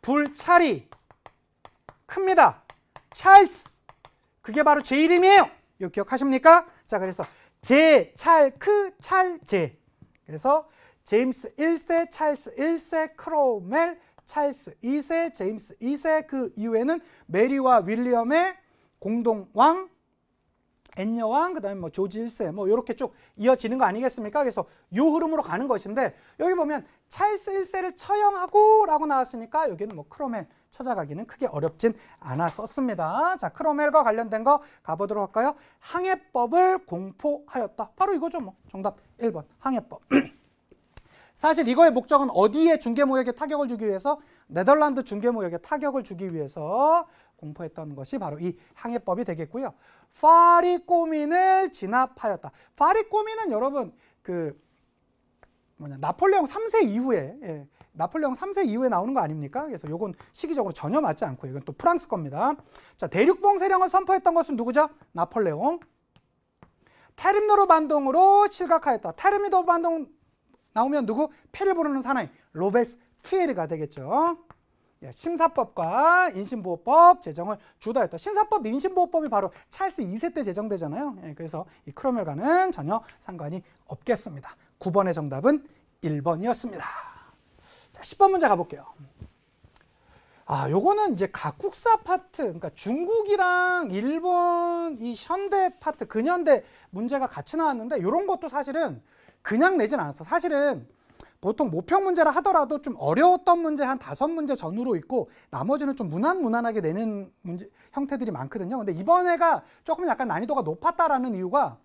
불찰이 큽니다. 찰스, 그게 바로 제 이름이에요. 이거 기억하십니까? 자, 그래서 찰제. 그래서 제임스 1세, 찰스 1세, 크로멜, 찰스 2세, 제임스 2세, 그 이후에는 메리와 윌리엄의 공동왕, 앤여왕, 그 다음에 뭐 조지 1세, 뭐 이렇게 쭉 이어지는 거 아니겠습니까? 그래서 요 흐름으로 가는 것인데, 여기 보면 찰스 1세를 처형하고 라고 나왔으니까 여기는 뭐 크로멜 찾아가기는 크게 어렵진 않았었습니다. 자, 크로멜과 관련된 거 가보도록 할까요? 항해법을 공포하였다. 바로 이거죠. 뭐 정답 1번 항해법. 사실 이거의 목적은 어디에 중개무역에 타격을 주기 위해서, 네덜란드 중개무역에 타격을 주기 위해서 공포했던 것이 바로 이 항해법이 되겠고요. 파리꼬민을 진압하였다. 파리꼬민은 여러분 나폴레옹 3세 이후에, 나폴레옹 3세 이후에 나오는 거 아닙니까? 그래서 요건 시기적으로 전혀 맞지 않고 이건 또 프랑스 겁니다. 자, 대륙봉쇄령을 선포했던 것은 누구죠? 나폴레옹. 테르미노르 반동으로 실각하였다. 테르미노르 반동 나오면 누구? 피를 부르는 사나이 로베스피에르가 되겠죠. 심사법과 인신보호법 제정을 주도했다. 심사법, 인신보호법이 바로 찰스 2세 때 제정되잖아요. 그래서 이 크로멜과는 전혀 상관이 없겠습니다. 9번의 정답은 1번이었습니다. 자, 10번 문제 가볼게요. 요거는 이제 각국사 파트, 그러니까 중국이랑 일본 이 현대 파트, 근현대 문제가 같이 나왔는데, 이런 것도 사실은 그냥 내진 않았어. 사실은 보통 모평 문제라 하더라도 좀 어려웠던 문제 한 5문제 전후로 있고, 나머지는 좀 무난하게 내는 문제 형태들이 많거든요. 근데 이번 해가 조금 약간 난이도가 높았다라는 이유가,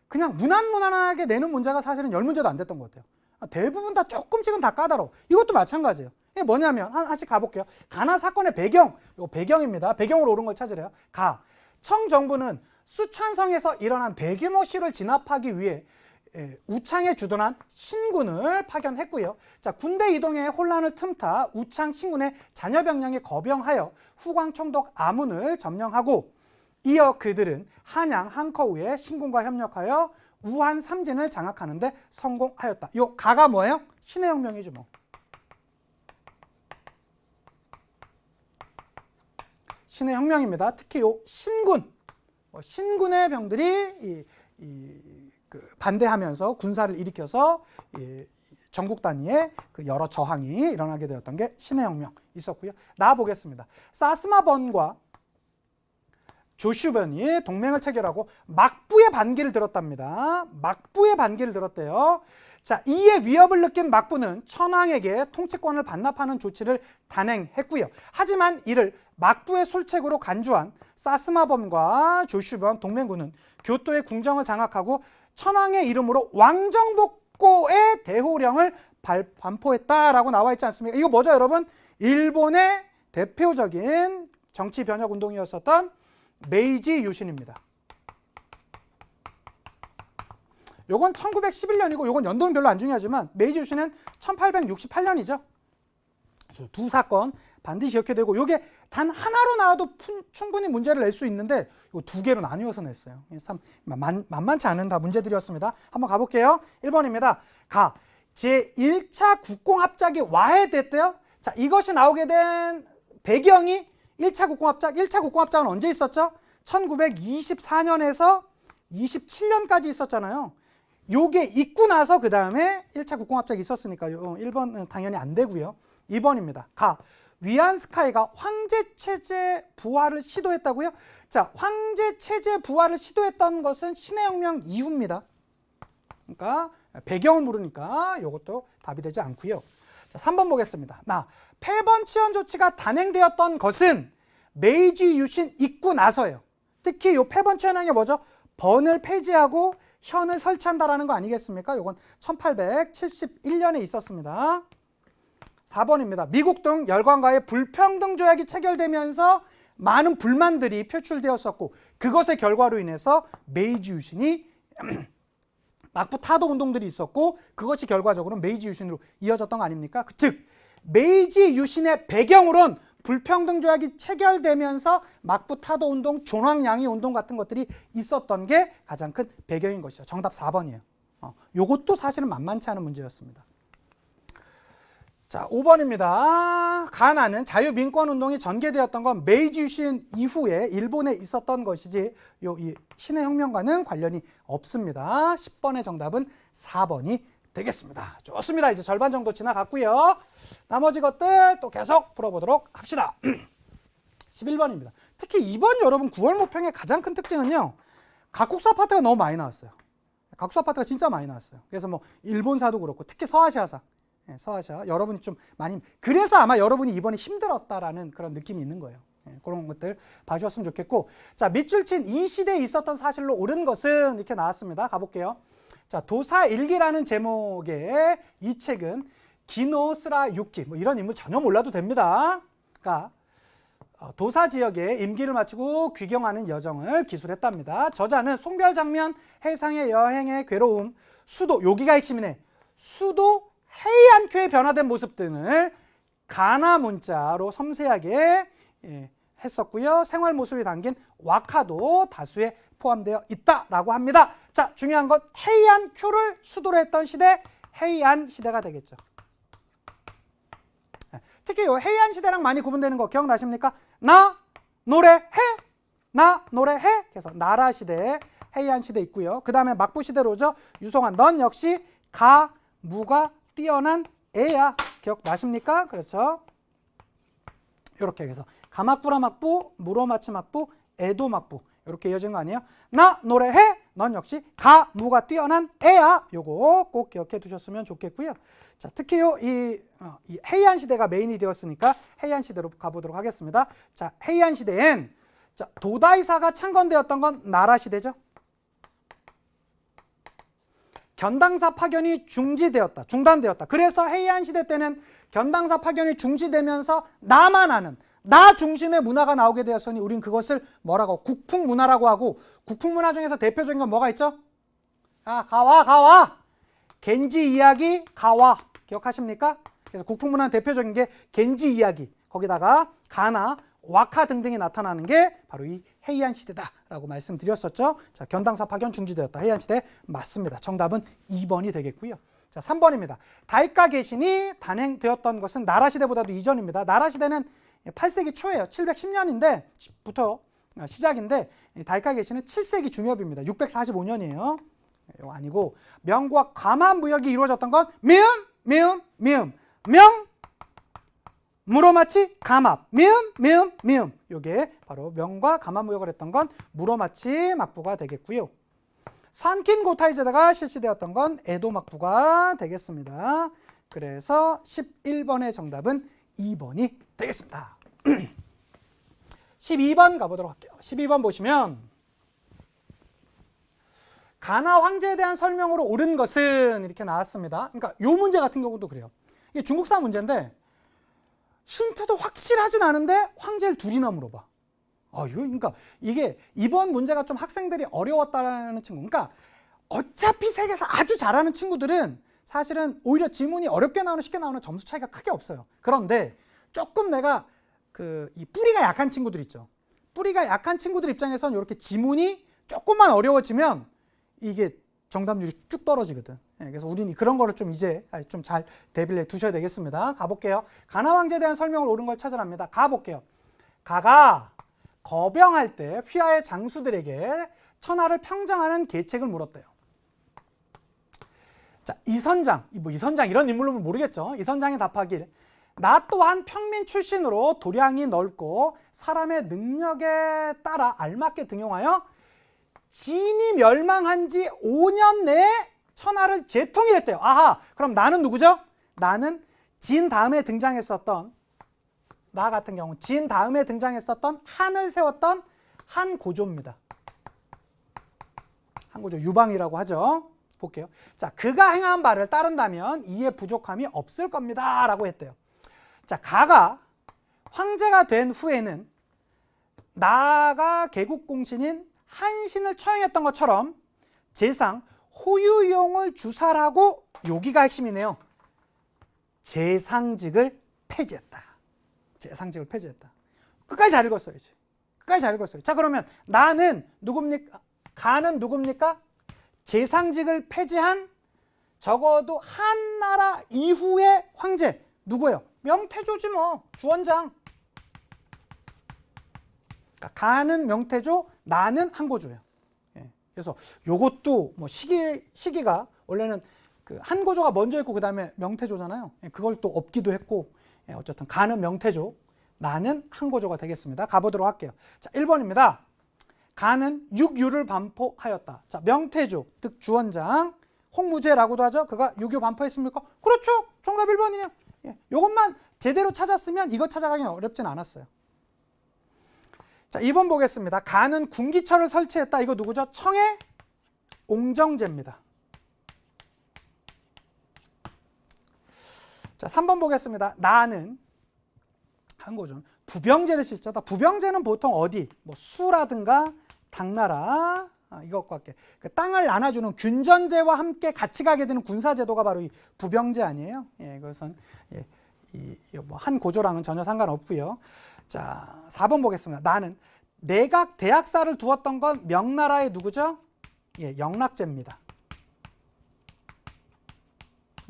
그냥 무난하게 내는 문제가 사실은 10문제도 안 됐던 것 같아요. 대부분 다 조금씩은 다 까다로워. 이것도 마찬가지예요. 이게 뭐냐면 하나씩 가볼게요. 가나 사건의 배경, 이거 배경입니다. 배경으로 옳은 걸 찾으래요. 청 정부는 수촨성에서 일어난 대규모 시를 진압하기 위해 우창에 주둔한 신군을 파견했고요. 자, 군대 이동에 혼란을 틈타 우창 신군의 자녀 병력이 거병하여 후광 총독 아문을 점령하고, 이어 그들은 한양 한커우의 신군과 협력하여 우한 삼진을 장악하는 데 성공하였다. 요 가가 뭐예요? 신의 혁명이죠. 뭐. 신의 혁명입니다. 특히 요 신군의 병들이 반대하면서 군사를 일으켜서 전국 단위의 여러 저항이 일어나게 되었던 게 신의 혁명 있었고요. 나와보겠습니다. 사스마번과 조슈변이 동맹을 체결하고 막부의 반기를 들었답니다. 막부의 반기를 들었대요. 자, 이에 위협을 느낀 막부는 천황에게 통치권을 반납하는 조치를 단행했고요. 하지만 이를 막부의 술책으로 간주한 사스마범과 조슈변 동맹군은 교토의 궁정을 장악하고 천황의 이름으로 왕정복고의 대호령을 반포했다라고 나와 있지 않습니까? 이거 뭐죠, 여러분? 일본의 대표적인 정치 변혁 운동이었었던 메이지 유신입니다. 요건 1911년이고 요건 연도는 별로 안 중요하지만 메이지 유신은 1868년이죠. 두 사건 반드시 기억해야 되고, 요게 단 하나로 나와도 충분히 문제를 낼 수 있는데 요 두 개로 나뉘어서 냈어요. 참 만만치 않은 다 문제들이었습니다. 한번 가볼게요. 1번입니다. 제1차 국공합작이 와해됐대요. 자, 이것이 나오게 된 배경이 1차 국공합작. 1차 국공합작은 언제 있었죠? 1924년에서 27년까지 있었잖아요. 요게 있고 나서 그 다음에 1차 국공합작이 있었으니까요. 1번은 당연히 안 되고요. 2번입니다. 위안스카이가 황제체제 부활을 시도했다고요? 자, 황제체제 부활을 시도했던 것은 신의 혁명 이후입니다. 그러니까 배경을 물으니까 이것도 답이 되지 않고요. 자, 3번 보겠습니다. 폐번 치원 조치가 단행되었던 것은 메이지 유신 있고 나서예요. 특히 이 폐번 치원이라는 게 뭐죠? 번을 폐지하고 현을 설치한다라는 거 아니겠습니까? 이건 1871년에 있었습니다. 4번입니다. 미국 등 열강과의 불평등 조약이 체결되면서 많은 불만들이 표출되었었고 그것의 결과로 인해서 메이지 유신이 막부 타도 운동들이 있었고 그것이 결과적으로 메이지 유신으로 이어졌던 거 아닙니까? 즉 메이지 유신의 배경으론 불평등 조약이 체결되면서 막부 타도 운동, 존왕양이 운동 같은 것들이 있었던 게 가장 큰 배경인 것이죠. 정답 4번이에요. 요것도 사실은 만만치 않은 문제였습니다. 자, 5번입니다. 가나는 자유민권운동이 전개되었던 건 메이지 유신 이후에 일본에 있었던 것이지 이 신의 혁명과는 관련이 없습니다. 10번의 정답은 4번이 되겠습니다. 좋습니다. 이제 절반 정도 지나갔고요. 나머지 것들 또 계속 풀어보도록 합시다. 11번입니다. 특히 이번 여러분 9월 모평의 가장 큰 특징은요. 각국사 파트가 너무 많이 나왔어요. 각국사 파트가 진짜 많이 나왔어요. 그래서 뭐 일본사도 그렇고 특히 서아시아사. 서아시아 여러분이 좀 많이 그래서 아마 여러분이 이번에 힘들었다라는 그런 느낌이 있는 거예요. 그런 것들 봐주셨으면 좋겠고 자 밑줄친 이 시대에 있었던 사실로 옳은 것은 이렇게 나왔습니다. 가볼게요. 자 도사일기라는 제목의 이 책은 기노스라 유키 뭐 이런 인물 전혀 몰라도 됩니다. 그러니까 도사 지역에 임기를 마치고 귀경하는 여정을 기술했답니다. 저자는 송별장면, 해상의 여행의 괴로움, 수도 여기가 핵심이네. 수도 헤이안큐의 변화된 모습 등을 가나 문자로 섬세하게 했었고요. 생활 모습이 담긴 와카도 다수에 포함되어 있다라고 합니다. 자, 중요한 건 헤이안큐를 수도로 했던 시대, 헤이안 시대가 되겠죠. 특히 이 헤이안 시대랑 많이 구분되는 거 기억나십니까? 나 노래해, 나 노래해. 그래서 나라 시대, 헤이안 시대 있고요. 그 다음에 막부 시대로죠. 유송한 넌 역시 가, 무가 뛰어난 애야. 기억나십니까? 그렇죠. 이렇게 해서 가막부라 막부, 무로마치 막부, 에도 막부 이렇게 이어진 거 아니에요? 나 노래해, 넌 역시 가, 무가 뛰어난 애야. 요거 꼭 기억해 두셨으면 좋겠고요. 자, 특히 이 헤이안 시대가 메인이 되었으니까 헤이안 시대로 가보도록 하겠습니다. 자, 헤이안 시대엔 자, 도다이사가 창건되었던 건 나라 시대죠. 견당사 파견이 중단되었다. 그래서 헤이안 시대 때는 견당사 파견이 중지되면서 나만 아는 나 중심의 문화가 나오게 되었으니 우린 그것을 뭐라고 국풍문화라고 하고 국풍문화 중에서 대표적인 건 뭐가 있죠? 가와 겐지 이야기 가와 기억하십니까? 그래서 국풍문화 대표적인 게 겐지 이야기 거기다가 가나 와카 등등이 나타나는 게 바로 이 헤이안 시대다라고 말씀드렸었죠. 자, 견당사 파견 중지되었다. 헤이안 시대 맞습니다. 정답은 2번이 되겠고요. 자, 3번입니다. 다이카 개신이 단행되었던 것은 나라 시대보다도 이전입니다. 나라 시대는 8세기 초예요. 710년인데 부터 시작인데 다이카 개신은 7세기 중엽입니다. 645년이에요. 이거 아니고 명과 가만 무역이 이루어졌던 건 명 무로마치 가맙 미음 요게 바로 명과 가만 무역을 했던 건 무로마치 막부가 되겠고요. 산킨 고타이 제도가 실시되었던 건 에도 막부가 되겠습니다. 그래서 11번의 정답은 2번이 되겠습니다. 12번 가보도록 할게요. 12번 보시면 가나 황제에 대한 설명으로 옳은 것은 이렇게 나왔습니다. 그러니까 요 문제 같은 경우도 그래요. 이게 중국사 문제인데 힌트도 확실하진 않은데 황제를 둘이나 물어봐. 그러니까 이게 이번 문제가 좀 학생들이 어려웠다라는 친구. 그러니까 어차피 세계에서 아주 잘하는 친구들은 사실은 오히려 지문이 어렵게 나오는 쉽게 나오는 점수 차이가 크게 없어요. 그런데 조금 내가 이 뿌리가 약한 친구들 있죠. 뿌리가 약한 친구들 입장에서는 이렇게 지문이 조금만 어려워지면 이게 정답률이 쭉 떨어지거든. 그래서 우리는 그런 거를 좀 이제 좀 잘 대비를 해 두셔야 되겠습니다. 가볼게요. 가나 황제에 대한 설명을 옳은 걸 찾아랍니다. 가볼게요. 가가 거병할 때 휘하의 장수들에게 천하를 평정하는 계책을 물었대요. 자, 이선장 이런 인물로 모르겠죠. 이선장이 답하길 나 또한 평민 출신으로 도량이 넓고 사람의 능력에 따라 알맞게 등용하여 진이 멸망한 지 5년 내에 천하를 재통일했대요. 아하, 그럼 나는 누구죠? 나는 진 다음에 등장했었던, 나 같은 경우 진 다음에 등장했었던 한을 세웠던 한고조입니다. 한고조, 유방이라고 하죠. 볼게요. 자, 그가 행한 바를 따른다면 이에 부족함이 없을 겁니다 라고 했대요. 자, 가가 황제가 된 후에는 나가 개국공신인 한신을 처형했던 것처럼 제상 호유용을 주살하고, 여기가 핵심이네요. 제상직을 폐지했다. 제상직을 폐지했다. 끝까지 잘 읽었어야지. 끝까지 잘 읽었어요. 자, 그러면 나는 누굽니까? 가는 누굽니까? 제상직을 폐지한 적어도 한나라 이후의 황제. 누구예요? 명태조지 뭐. 주원장. 그러니까 가는 명태조, 나는 한고조예요. 예. 그래서 요것도 뭐 시기가 원래는 그 한고조가 먼저 있고 그 다음에 명태조잖아요. 예. 그걸 또 업기도 했고, 예. 어쨌든 가는 명태조, 나는 한고조가 되겠습니다. 가보도록 할게요. 자, 1번입니다. 가는 육유를 반포하였다. 자, 명태조, 즉 주원장, 홍무제라고도 하죠. 그가 육유 반포했습니까? 그렇죠. 정답 1번이네요. 예. 요것만 제대로 찾았으면 이거 찾아가기 어렵진 않았어요. 자, 2번 보겠습니다. 가는 군기처를 설치했다. 이거 누구죠? 청해 옹정제입니다. 자, 3번 보겠습니다. 나는 한고조 부병제를 싣잖아. 부병제는 보통 어디? 뭐 수라든가 당나라, 이것과 함께 그 땅을 나눠주는 균전제와 함께 같이 가게 되는 군사제도가 바로 이 부병제 아니에요? 예, 그것은 뭐 한고조랑은 전혀 상관없고요. 자, 4번 보겠습니다. 나는 내각 대학사를 두었던 건 명나라의 누구죠? 예, 영락제입니다.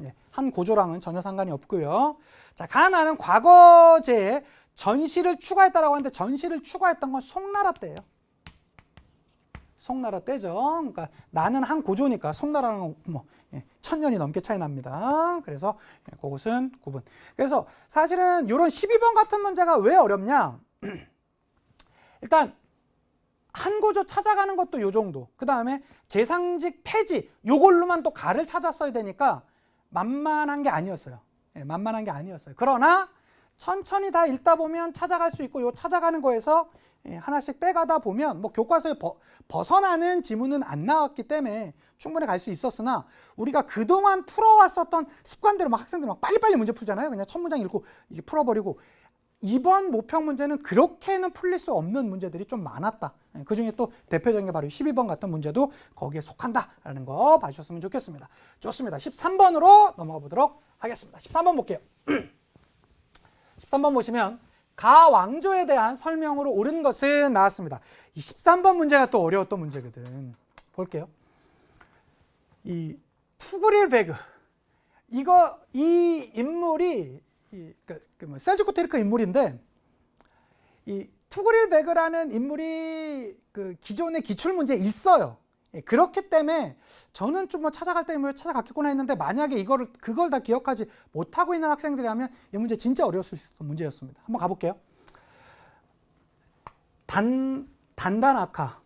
예, 한고조랑은 전혀 상관이 없고요. 자, 가나는 과거제에 전시를 추가했다라고 하는데 전시를 추가했던 건 송나라 때예요. 송나라 때죠. 그러니까 나는 한고조니까 송나라랑 뭐 1000년이 넘게 차이 납니다. 그래서 그것은 9번. 그래서 사실은 이런 12번 같은 문제가 왜 어렵냐? 일단 한고조 찾아가는 것도 요 정도. 그 다음에 제상직 폐지 요걸로만 또 가를 찾았어야 되니까 만만한 게 아니었어요. 예, 만만한 게 아니었어요. 그러나 천천히 다 읽다 보면 찾아갈 수 있고, 요 찾아가는 거에서 하나씩 빼가다 보면 뭐 교과서에 벗어나는 지문은 안 나왔기 때문에 충분히 갈 수 있었으나, 우리가 그동안 풀어왔었던 습관대로 막 학생들 막 빨리빨리 문제 풀잖아요. 그냥 첫 문장 읽고 이게 풀어버리고, 이번 모평 문제는 그렇게는 풀릴 수 없는 문제들이 좀 많았다. 그 중에 또 대표적인 게 바로 12번 같은 문제도 거기에 속한다라는 거 봐주셨으면 좋겠습니다. 좋습니다. 13번으로 넘어가 보도록 하겠습니다. 13번 볼게요. 13번 보시면 가왕조에 대한 설명으로 옳은 것은 나왔습니다. 이 13번 문제가 또 어려웠던 문제거든. 볼게요. 이 투그릴 베그, 이 인물이 셀주크 테르크 인물인데, 이 투그릴 베그라는 인물이 그 기존의 기출 문제에 있어요. 그렇기 때문에 저는 좀 뭐 찾아갈 때 뭐 찾아갔겠구나 했는데, 만약에 그걸 다 기억하지 못하고 있는 학생들이라면 이 문제 진짜 어려웠을 수 있는 문제였습니다. 한번 가볼게요. 단단아카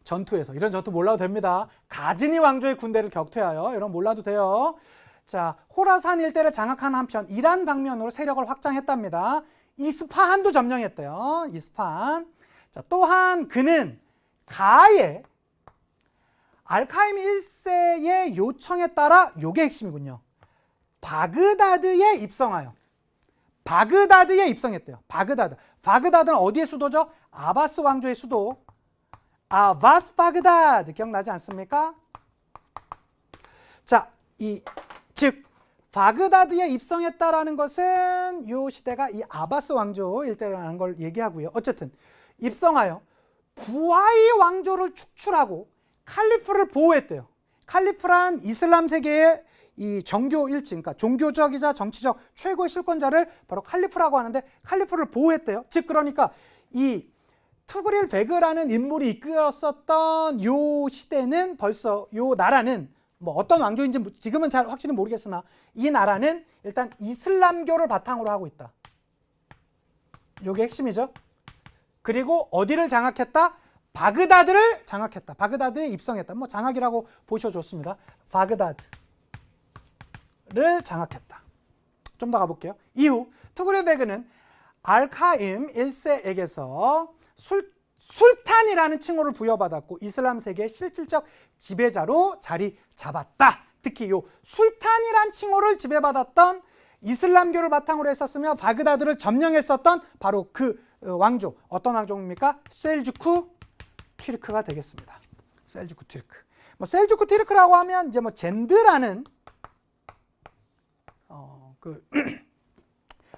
전투에서, 이런 전투 몰라도 됩니다. 가즈니 왕조의 군대를 격퇴하여, 이런 몰라도 돼요. 자, 호라산 일대를 장악한 한편 이란 방면으로 세력을 확장했답니다. 이스파한도 점령했대요. 이스파한. 자, 또한 그는 가의 알카임 1세의 요청에 따라, 요게 핵심이군요. 바그다드에 입성하여, 바그다드에 입성했대요. 바그다드는 어디의 수도죠? 아바스 왕조의 수도. 아바스 바그다드 기억나지 않습니까? 자, 즉 바그다드에 입성했다라는 것은 이 시대가 이 아바스 왕조 일대라는 걸 얘기하고요. 어쨌든 입성하여 부하이 왕조를 축출하고 칼리프를 보호했대요. 칼리프란 이슬람 세계의 이 정교 일진, 그러니까 종교적이자 정치적 최고의 실권자를 바로 칼리프라고 하는데, 칼리프를 보호했대요. 즉 그러니까 이 투그릴 베그라는 인물이 이끌었었던 요 시대는, 벌써 요 나라는 뭐 어떤 왕조인지 지금은 잘 확실히 모르겠으나 이 나라는 일단 이슬람교를 바탕으로 하고 있다. 요게 핵심이죠. 그리고 어디를 장악했다? 바그다드를 장악했다. 바그다드에 입성했다. 뭐 장악이라고 보셔줬습니다. 바그다드를 장악했다. 좀 더 가볼게요. 이후 투그레베그는 알카임 1세에게서 술탄이라는 칭호를 부여받았고 이슬람 세계의 실질적 지배자로 자리 잡았다. 특히 요 술탄이란 칭호를 지배받았던 이슬람교를 바탕으로 했었으며 바그다드를 점령했었던 바로 그 왕조, 어떤 왕조입니까? 셀주쿠 튀르크가 되겠습니다. 셀주쿠 튀르크. 뭐 셀주쿠 튀르크라고 하면 이제 뭐 젠드라는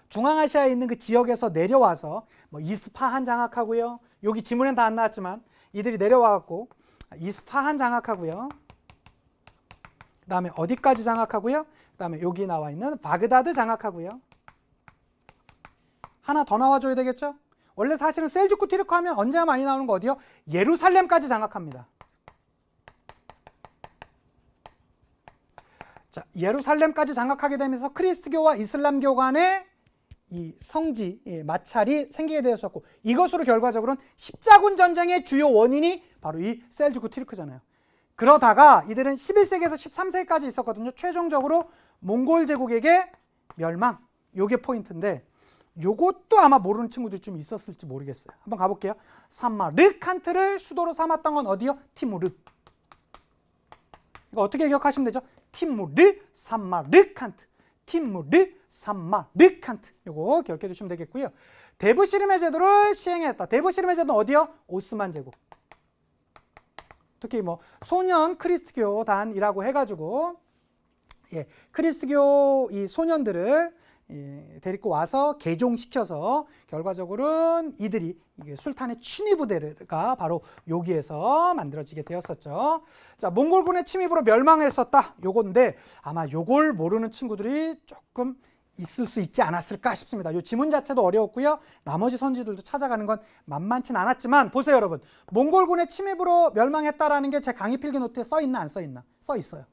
중앙아시아에 있는 그 지역에서 내려와서 뭐 이스파한 장악하고요. 여기 지문엔 다 안 나왔지만 이들이 내려와갖고 이스파한 장악하고요. 그 다음에 어디까지 장악하고요? 그 다음에 여기 나와 있는 바그다드 장악하고요. 하나 더 나와줘야 되겠죠? 원래 사실은 셀주쿠 튀르크 하면 언제나 많이 나오는 거 어디요? 예루살렘까지 장악합니다. 자, 예루살렘까지 장악하게 되면서 크리스트교와 이슬람교 간의 이 성지, 마찰이 생기게 되었었고 이것으로 결과적으로는 십자군 전쟁의 주요 원인이 바로 이 셀주쿠 튀르크잖아요. 그러다가 이들은 11세기에서 13세기까지 있었거든요. 최종적으로 몽골 제국에게 멸망. 요게 포인트인데 요것도 아마 모르는 친구들이 좀 있었을지 모르겠어요. 한번 가볼게요. 사마르칸트를 수도로 삼았던 건 어디요? 티무르. 이거 어떻게 기억하시면 되죠? 티무르, 사마르칸트. 티무르, 사마르칸트. 요거 기억해 두시면 되겠고요. 데브시르메 제도를 시행했다. 데브시르메 제도는 어디요? 오스만 제국. 특히 뭐 소년 크리스트교단이라고 해가지고 크리스트교 이 소년들을 데리고 와서 개종시켜서 결과적으로는 이들이 술탄의 친위부대가 바로 여기에서 만들어지게 되었었죠. 자, 몽골군의 침입으로 멸망했었다. 요건데 아마 요걸 모르는 친구들이 조금 있을 수 있지 않았을까 싶습니다. 이 지문 자체도 어려웠고요. 나머지 선지들도 찾아가는 건 만만치 않았지만 보세요, 여러분. 몽골군의 침입으로 멸망했다라는 게 제 강의 필기 노트에 써 있나 안 써 있나? 써 있어요.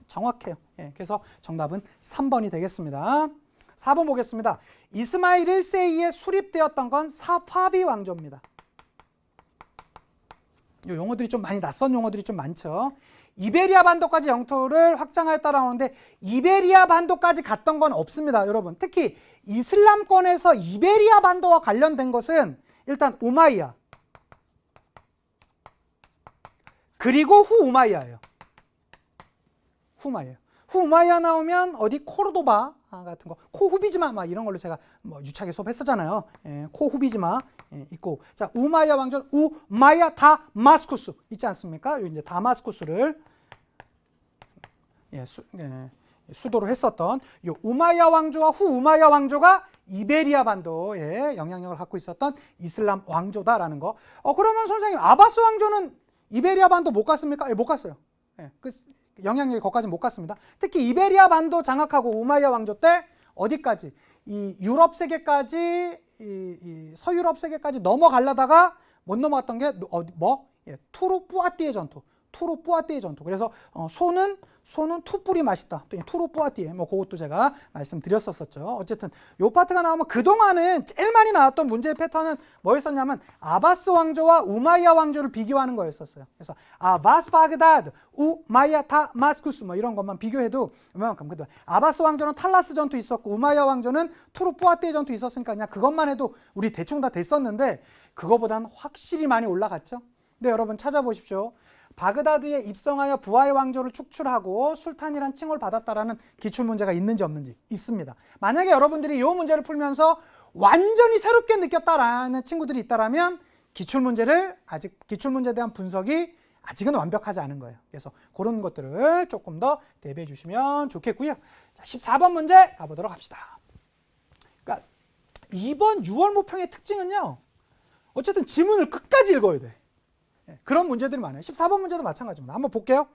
정확해요. 그래서 정답은 3번이 되겠습니다. 4번 보겠습니다. 이스마일 1세기에 수립되었던 건 사파비 왕조입니다. 이 용어들이 좀 많이 낯선 용어들이 좀 많죠. 이베리아 반도까지 영토를 확장하였다라고 하는데 이베리아 반도까지 갔던 건 없습니다, 여러분. 특히 이슬람권에서 이베리아 반도와 관련된 것은 일단 우마이야 그리고 후우마이야예요. 후우마이야 나오면 어디 코르도바 같은 거, 코후비즈마 막 이런 걸로 제가 뭐 유치하게 수업했었잖아요. 코후비즈마 있고, 자 우마이야 왕조 우마이야 다마스쿠스 있지 않습니까? 이제 다마스쿠스를 수도로 했었던 이 우마이야 왕조와 후우마이야 왕조가 이베리아 반도에 영향력을 갖고 있었던 이슬람 왕조다라는 거. 그러면 선생님 아바스 왕조는 이베리아 반도 못 갔습니까? 못 갔어요. 그 영향력이 거기까지 못 갔습니다. 특히 이베리아 반도 장악하고 우마이야 왕조 때 어디까지? 이 유럽 세계까지, 이 서유럽 세계까지 넘어가려다가 못 넘어갔던 게 투르뿌아띠의 전투. 투르뿌아띠의 전투. 그래서 소는 투뿔이 맛있다. 투르뿌아띠에 그것도 제가 말씀드렸었죠. 어쨌든 요 파트가 나오면 그동안은 제일 많이 나왔던 문제의 패턴은 뭐였었냐면 아바스 왕조와 우마이야 왕조를 비교하는 거였었어요. 그래서 아바스 바그다드, 우마이야 다마스쿠스 이런 것만 비교해도 얼마만큼 아바스 왕조는 탈라스 전투 있었고 우마이야 왕조는 투르뿌아띠의 전투 있었으니까 그냥 그것만 해도 우리 대충 다 됐었는데 그거보다는 확실히 많이 올라갔죠. 근데 여러분 찾아보십시오. 바그다드에 입성하여 부하의 왕조를 축출하고 술탄이란 칭호를 받았다라는 기출문제가 있는지 없는지 있습니다. 만약에 여러분들이 이 문제를 풀면서 완전히 새롭게 느꼈다라는 친구들이 있다라면 기출문제에 대한 분석이 아직은 완벽하지 않은 거예요. 그래서 그런 것들을 조금 더 대비해 주시면 좋겠고요. 자, 14번 문제 가보도록 합시다. 그러니까 이번 6월 모평의 특징은요. 어쨌든 지문을 끝까지 읽어야 돼. 그런 문제들이 많아요. 14번 문제도 마찬가지입니다. 한번 볼게요.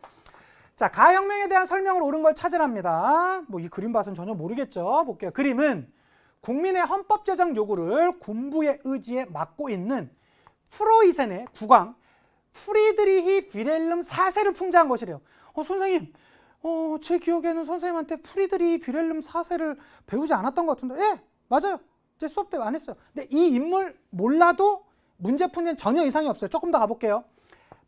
자, 가혁명에 대한 설명을 옳은 걸 찾으랍니다. 이 그림 봐서는 전혀 모르겠죠. 볼게요. 그림은 국민의 헌법 제정 요구를 군부의 의지에 맡고 있는 프로이센의 국왕 프리드리히 윌헬름 4세를 풍자한 것이래요. 선생님, 제 기억에는 선생님한테 프리드리히 윌헬름 4세를 배우지 않았던 것 같은데. 맞아요. 제 수업 때 안 했어요. 근데 이 인물 몰라도 문제 푸는 전혀 이상이 없어요. 조금 더 가볼게요.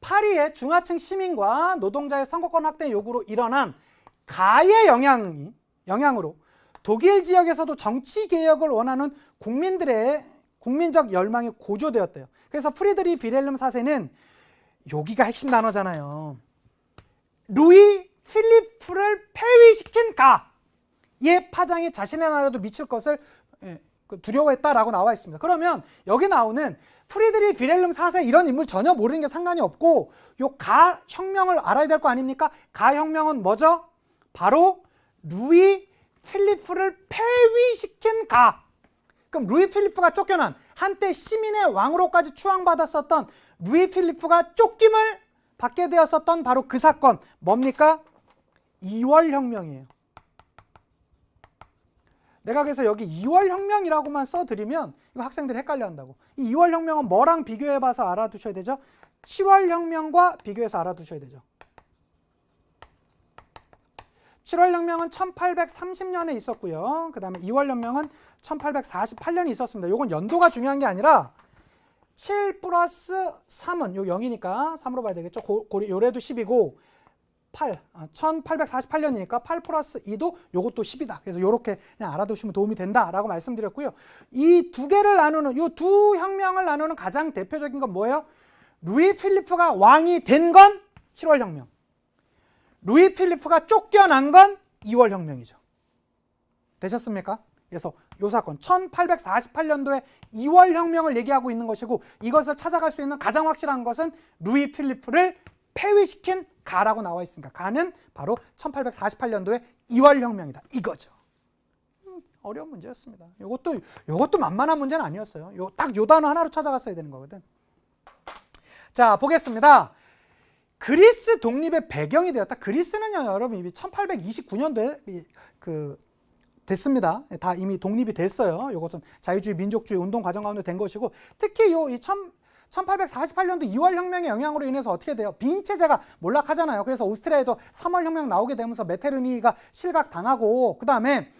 파리의 중하층 시민과 노동자의 선거권 확대 요구로 일어난 가의 영향으로 독일 지역에서도 정치 개혁을 원하는 국민들의 국민적 열망이 고조되었대요. 그래서 프리드리히 빌헬름 4세는 여기가 핵심 단어잖아요. 루이 필리프를 폐위시킨 가의 파장이 자신의 나라도 미칠 것을 두려워했다라고 나와 있습니다. 그러면 여기 나오는 프리드리히 빌헬름 4세 이런 인물 전혀 모르는 게 상관이 없고 요 가 혁명을 알아야 될 거 아닙니까? 가 혁명은 뭐죠? 바로 루이 필리프를 폐위시킨 가. 그럼 루이 필리프가 쫓겨난 한때 시민의 왕으로까지 추앙받았었던 루이 필리프가 쫓김을 받게 되었었던 바로 그 사건 뭡니까? 2월 혁명이에요. 내가 그래서 여기 2월 혁명이라고만 써드리면 이거 학생들이 헷갈려 한다고. 이 2월 혁명은 뭐랑 비교해봐서 알아두셔야 되죠? 7월 혁명과 비교해서 알아두셔야 되죠. 7월 혁명은 1830년에 있었고요. 그 다음에 2월 혁명은 1848년에 있었습니다. 이건 연도가 중요한 게 아니라 7 플러스 3은 요 0이니까 3으로 봐야 되겠죠. 요래도 10이고 1848년이니까 8 플러스 2도 요것도 10이다. 그래서 요렇게 그냥 알아두시면 도움이 된다라고 말씀드렸고요. 이 두 개를 나누는 요 두 혁명을 나누는 가장 대표적인 건 뭐예요? 루이 필리프가 왕이 된 건 7월 혁명. 루이 필리프가 쫓겨난 건 2월 혁명이죠. 되셨습니까? 그래서 이 사건 1848년도에 2월 혁명을 얘기하고 있는 것이고 이것을 찾아갈 수 있는 가장 확실한 것은 루이 필리프를 폐위시킨 가라고 나와 있으니까 가는 바로 1848년도에 2월 혁명이다. 이거죠. 어려운 문제였습니다. 이것도 만만한 문제는 아니었어요. 딱 요 단어 하나로 찾아갔어야 되는 거거든. 자, 보겠습니다. 그리스 독립의 배경이 되었다. 그리스는요, 여러분 이미 1829년도에 됐습니다. 다 이미 독립이 됐어요. 이것은 자유주의, 민족주의 운동 과정 가운데 된 것이고, 특히 이 1848년도 2월 혁명의 영향으로 인해서 어떻게 돼요? 빈 체제가 몰락하잖아요. 그래서 오스트리아에도 3월 혁명 나오게 되면서 메테르니히가 실각당하고, 그 다음에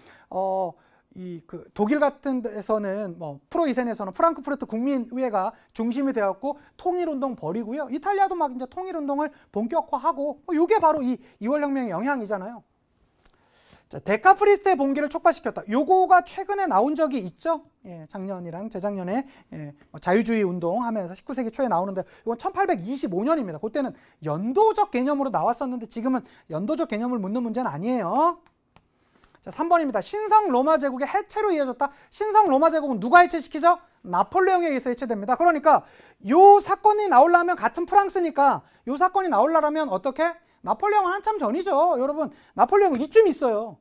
독일 같은 데서는 프로이센에서는 프랑크푸르트 국민의회가 중심이 되었고 통일운동 벌이고요. 이탈리아도 막 이제 통일운동을 본격화하고 이게 바로 이 2월 혁명의 영향이잖아요. 자, 데카프리스트의 봉기를 촉발시켰다. 요거가 최근에 나온 적이 있죠. 예, 작년이랑 재작년에 자유주의 운동하면서 19세기 초에 나오는데 이건 1825년입니다. 그때는 연도적 개념으로 나왔었는데 지금은 연도적 개념을 묻는 문제는 아니에요. 자, 3번입니다. 신성 로마 제국의 해체로 이어졌다. 신성 로마 제국은 누가 해체시키죠? 나폴레옹에 의해서 해체됩니다. 그러니까 요 사건이 나오려면 같은 프랑스니까 요 사건이 나오려면 어떻게? 나폴레옹은 한참 전이죠. 여러분, 나폴레옹은 이쯤 있어요.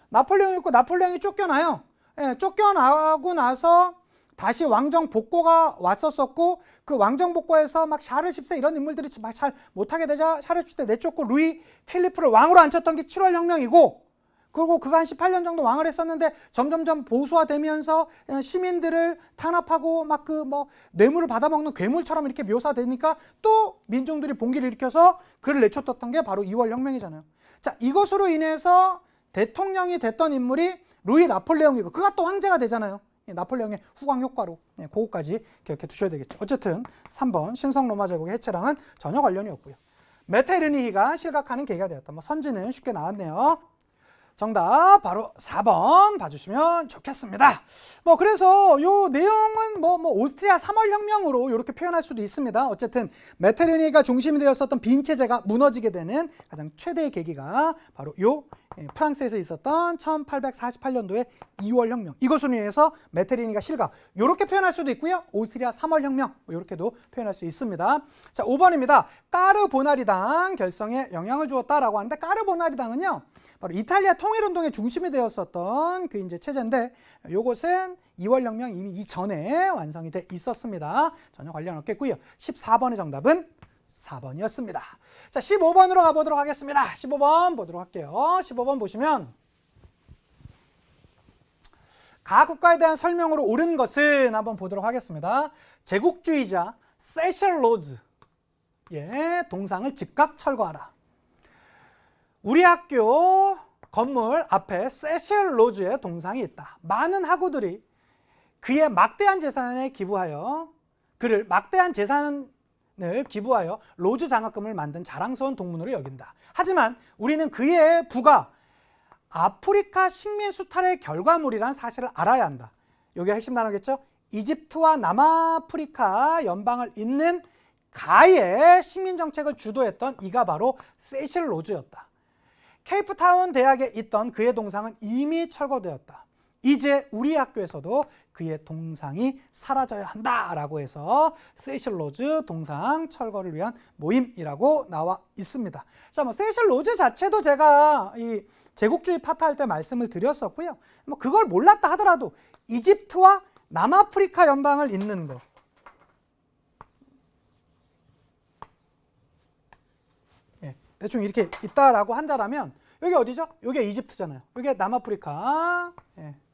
나폴레옹이 있고 나폴레옹이 쫓겨나요. 예, 쫓겨나고 나서 다시 왕정 복고가 왔었었고 그 왕정 복고에서 막 샤를 10세 이런 인물들이 막 잘 못하게 되자 샤를 10세 내쫓고 루이 필리프를 왕으로 앉혔던 게 7월 혁명이고 그리고 그가 한 18년 정도 왕을 했었는데 점점점 보수화되면서 시민들을 탄압하고 막 뇌물을 받아먹는 괴물처럼 이렇게 묘사되니까 또 민중들이 봉기를 일으켜서 그를 내쫓았던 게 바로 2월 혁명이잖아요. 자, 이것으로 인해서 대통령이 됐던 인물이 루이 나폴레옹이고 그가 또 황제가 되잖아요. 나폴레옹의 후광 효과로. 그거까지 기억해 두셔야 되겠죠. 어쨌든 3번 신성 로마 제국의 해체랑은 전혀 관련이 없고요. 메테르니히가 실각하는 계기가 되었다. 선지는 쉽게 나왔네요. 정답 바로 4번 봐주시면 좋겠습니다. 그래서 요 내용은 오스트리아 3월 혁명으로 이렇게 표현할 수도 있습니다. 어쨌든 메테르니히가 중심이 되었었던 빈 체제가 무너지게 되는 가장 최대의 계기가 바로 요 프랑스에서 있었던 1848년도의 2월 혁명. 이것으로 인해서 메테르니히가 실각. 이렇게 표현할 수도 있고요. 오스트리아 3월 혁명. 이렇게도 표현할 수 있습니다. 자, 5번입니다. 까르보나리당 결성에 영향을 주었다라고 하는데 까르보나리당은요. 바로 이탈리아 통일운동의 중심이 되었었던 그 이제 체제인데 이것은 2월 혁명 이미 이전에 완성이 돼 있었습니다. 전혀 관련 없겠고요. 14번의 정답은 4번이었습니다. 자, 15번으로 가보도록 하겠습니다. 15번 보도록 할게요. 15번 보시면 각 국가에 대한 설명으로 옳은 것은 한번 보도록 하겠습니다. 제국주의자 세셜 로즈 동상을 즉각 철거하라. 우리 학교 건물 앞에 세셜 로즈의 동상이 있다. 많은 학우들이 그의 막대한 재산에 기부하여 그를 막대한 재산을 기부하여 로즈 장학금을 만든 자랑스러운 동문으로 여긴다. 하지만 우리는 그의 부가 아프리카 식민 수탈의 결과물이란 사실을 알아야 한다. 여기 핵심 단어겠죠? 이집트와 남아프리카 연방을 잇는 가의 식민 정책을 주도했던 이가 바로 세실 로즈였다. 케이프타운 대학에 있던 그의 동상은 이미 철거되었다. 이제 우리 학교에서도 그의 동상이 사라져야 한다라고 해서 세실 로즈 동상 철거를 위한 모임이라고 나와 있습니다. 자, 뭐 세실 로즈 자체도 제가 이 제국주의 파트할 때 말씀을 드렸었고요. 뭐 그걸 몰랐다 하더라도 이집트와 남아프리카 연방을 잇는 거. 예, 대충 이렇게 있다라고 한다라면 여기 어디죠? 여기 이집트잖아요. 여기 남아프리카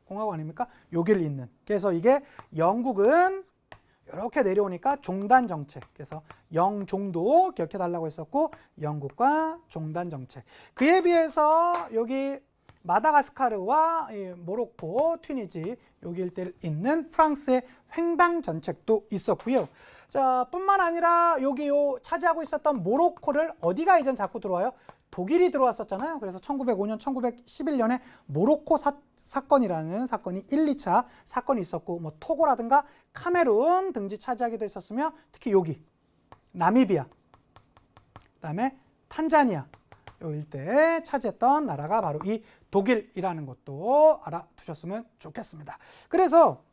공화국 아닙니까? 여기를 잇는. 그래서 이게 영국은 이렇게 내려오니까 종단 정책. 그래서 영종도 기억해 달라고 했었고 영국과 종단 정책. 그에 비해서 여기 마다가스카르와 모로코, 튀니지 여기 일대를 잇는 프랑스의 횡당 정책도 있었고요. 자, 뿐만 아니라 여기 차지하고 있었던 모로코를 어디가 이젠 자꾸 들어와요? 독일이 들어왔었잖아요. 그래서 1905년, 1911년에 모로코 사건이라는 사건이 1, 2차 사건이 있었고 뭐 토고라든가 카메룬 등지 차지하기도 했었으며 특히 여기 나미비아, 그다음에 탄자니아 요 일대에 차지했던 나라가 바로 이 독일이라는 것도 알아두셨으면 좋겠습니다. 그래서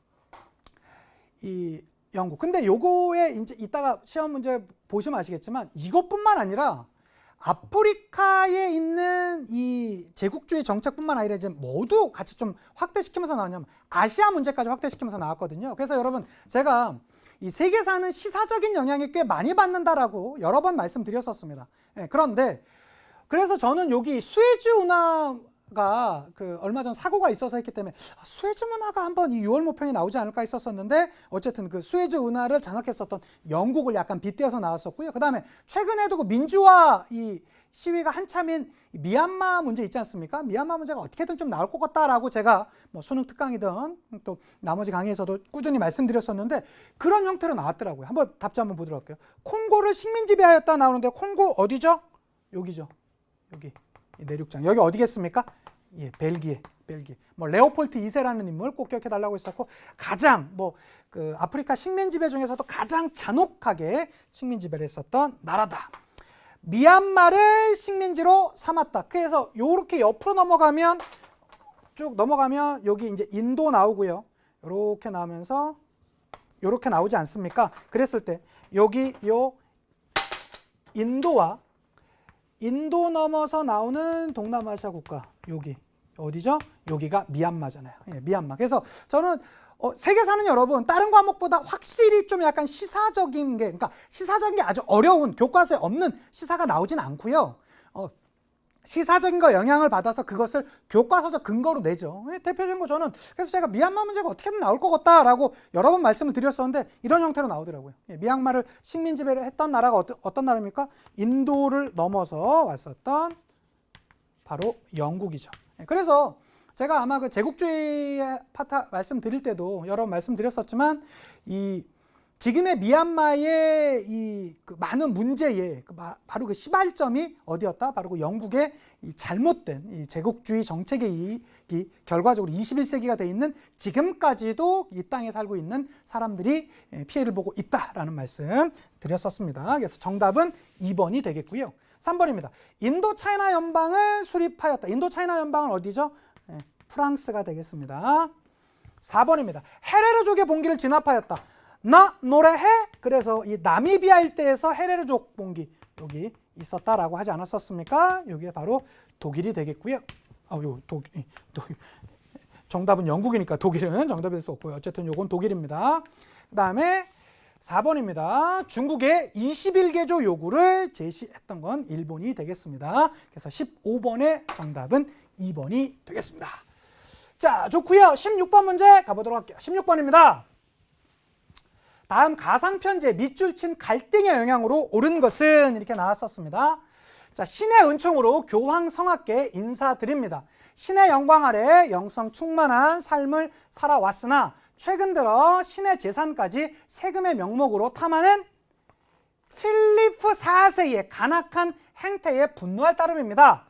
이 영국. 근데 요거에 이제 이따가 시험 문제 보시면 아시겠지만 이것뿐만 아니라 아프리카에 있는 이 제국주의 정책뿐만 아니라 이제 모두 같이 좀 확대시키면서 나오냐면 아시아 문제까지 확대시키면서 나왔거든요. 그래서 여러분 제가 이 세계사는 시사적인 영향이 꽤 많이 받는다라고 여러 번 말씀드렸었습니다. 그런데 그래서 저는 여기 수에즈 운하가 얼마 전 사고가 있어서 했기 때문에 수에즈 운하가 한번 이 6월 모평에 나오지 않을까 했었었는데 어쨌든 그 수에즈 운하를 장악했었던 영국을 약간 빗대어서 나왔었고요. 그 다음에 최근에도 그 민주화 이 시위가 한참인 미얀마 문제 있지 않습니까? 미얀마 문제가 어떻게든 좀 나올 것 같다라고 제가 뭐 수능 특강이든 또 나머지 강의에서도 꾸준히 말씀드렸었는데 그런 형태로 나왔더라고요. 한번 답지 한번 보도록 할게요. 콩고를 식민지배하였다 나오는데 콩고 어디죠? 여기죠. 여기 내륙장. 여기 어디겠습니까? 예, 벨기에. 뭐 레오폴트 2세라는 인물 꼭 기억해 달라고 했었고 가장 그 아프리카 식민 지배 중에서도 가장 잔혹하게 식민 지배를 했었던 나라다. 미얀마를 식민지로 삼았다. 그래서 요렇게 옆으로 넘어가면 쭉 넘어가면 여기 이제 인도 나오고요. 요렇게 나오면서 요렇게 나오지 않습니까? 그랬을 때 여기 요 인도와 인도 넘어서 나오는 동남아시아 국가 여기 어디죠? 여기가 미얀마잖아요. 예, 미얀마. 그래서 저는 세계사는 여러분 다른 과목보다 확실히 좀 약간 시사적인 게 그러니까 시사적인 게 아주 어려운 교과서에 없는 시사가 나오진 않고요. 시사적인 거 영향을 받아서 그것을 교과서적 근거로 내죠. 대표적인 거 저는 그래서 제가 미얀마 문제가 어떻게든 나올 것 같다라고 여러 번 말씀을 드렸었는데 이런 형태로 나오더라고요. 미얀마를 식민 지배를 했던 나라가 어떤 나라입니까? 인도를 넘어서 왔었던 바로 영국이죠. 그래서 제가 아마 그 제국주의 파트 말씀드릴 때도 여러 번 말씀드렸었지만 이 지금의 미얀마의 그 많은 문제의 바로 그 시발점이 어디였다? 바로 그 영국의 이 잘못된 이 제국주의 정책의 이 결과적으로 21세기가 돼 있는 지금까지도 이 땅에 살고 있는 사람들이 피해를 보고 있다라는 말씀 드렸었습니다. 그래서 정답은 2번이 되겠고요. 3번입니다. 인도 차이나 연방을 수립하였다. 인도 차이나 연방은 어디죠? 프랑스가 되겠습니다. 4번입니다. 헤레르족의 봉기를 진압하였다. 나 노래해? 그래서 이 나미비아 일대에서 헤레르족 봉기 여기 있었다라고 하지 않았었습니까? 여기에 바로 독일이 되겠고요. 정답은 영국이니까 독일은 정답이 될 수 없고요. 어쨌든 요건 독일입니다. 그 다음에 4번입니다. 중국의 21개조 요구를 제시했던 건 일본이 되겠습니다. 그래서 15번의 정답은 2번이 되겠습니다. 자, 좋고요. 16번 문제 가보도록 할게요. 16번입니다. 다음 가상편지에 밑줄 친 갈등의 영향으로 옳은 것은 이렇게 나왔었습니다. 자, 신의 은총으로 교황성하께 인사드립니다. 신의 영광 아래 영성 충만한 삶을 살아왔으나 최근 들어 신의 재산까지 세금의 명목으로 탐하는 필리프 4세의 간악한 행태에 분노할 따름입니다.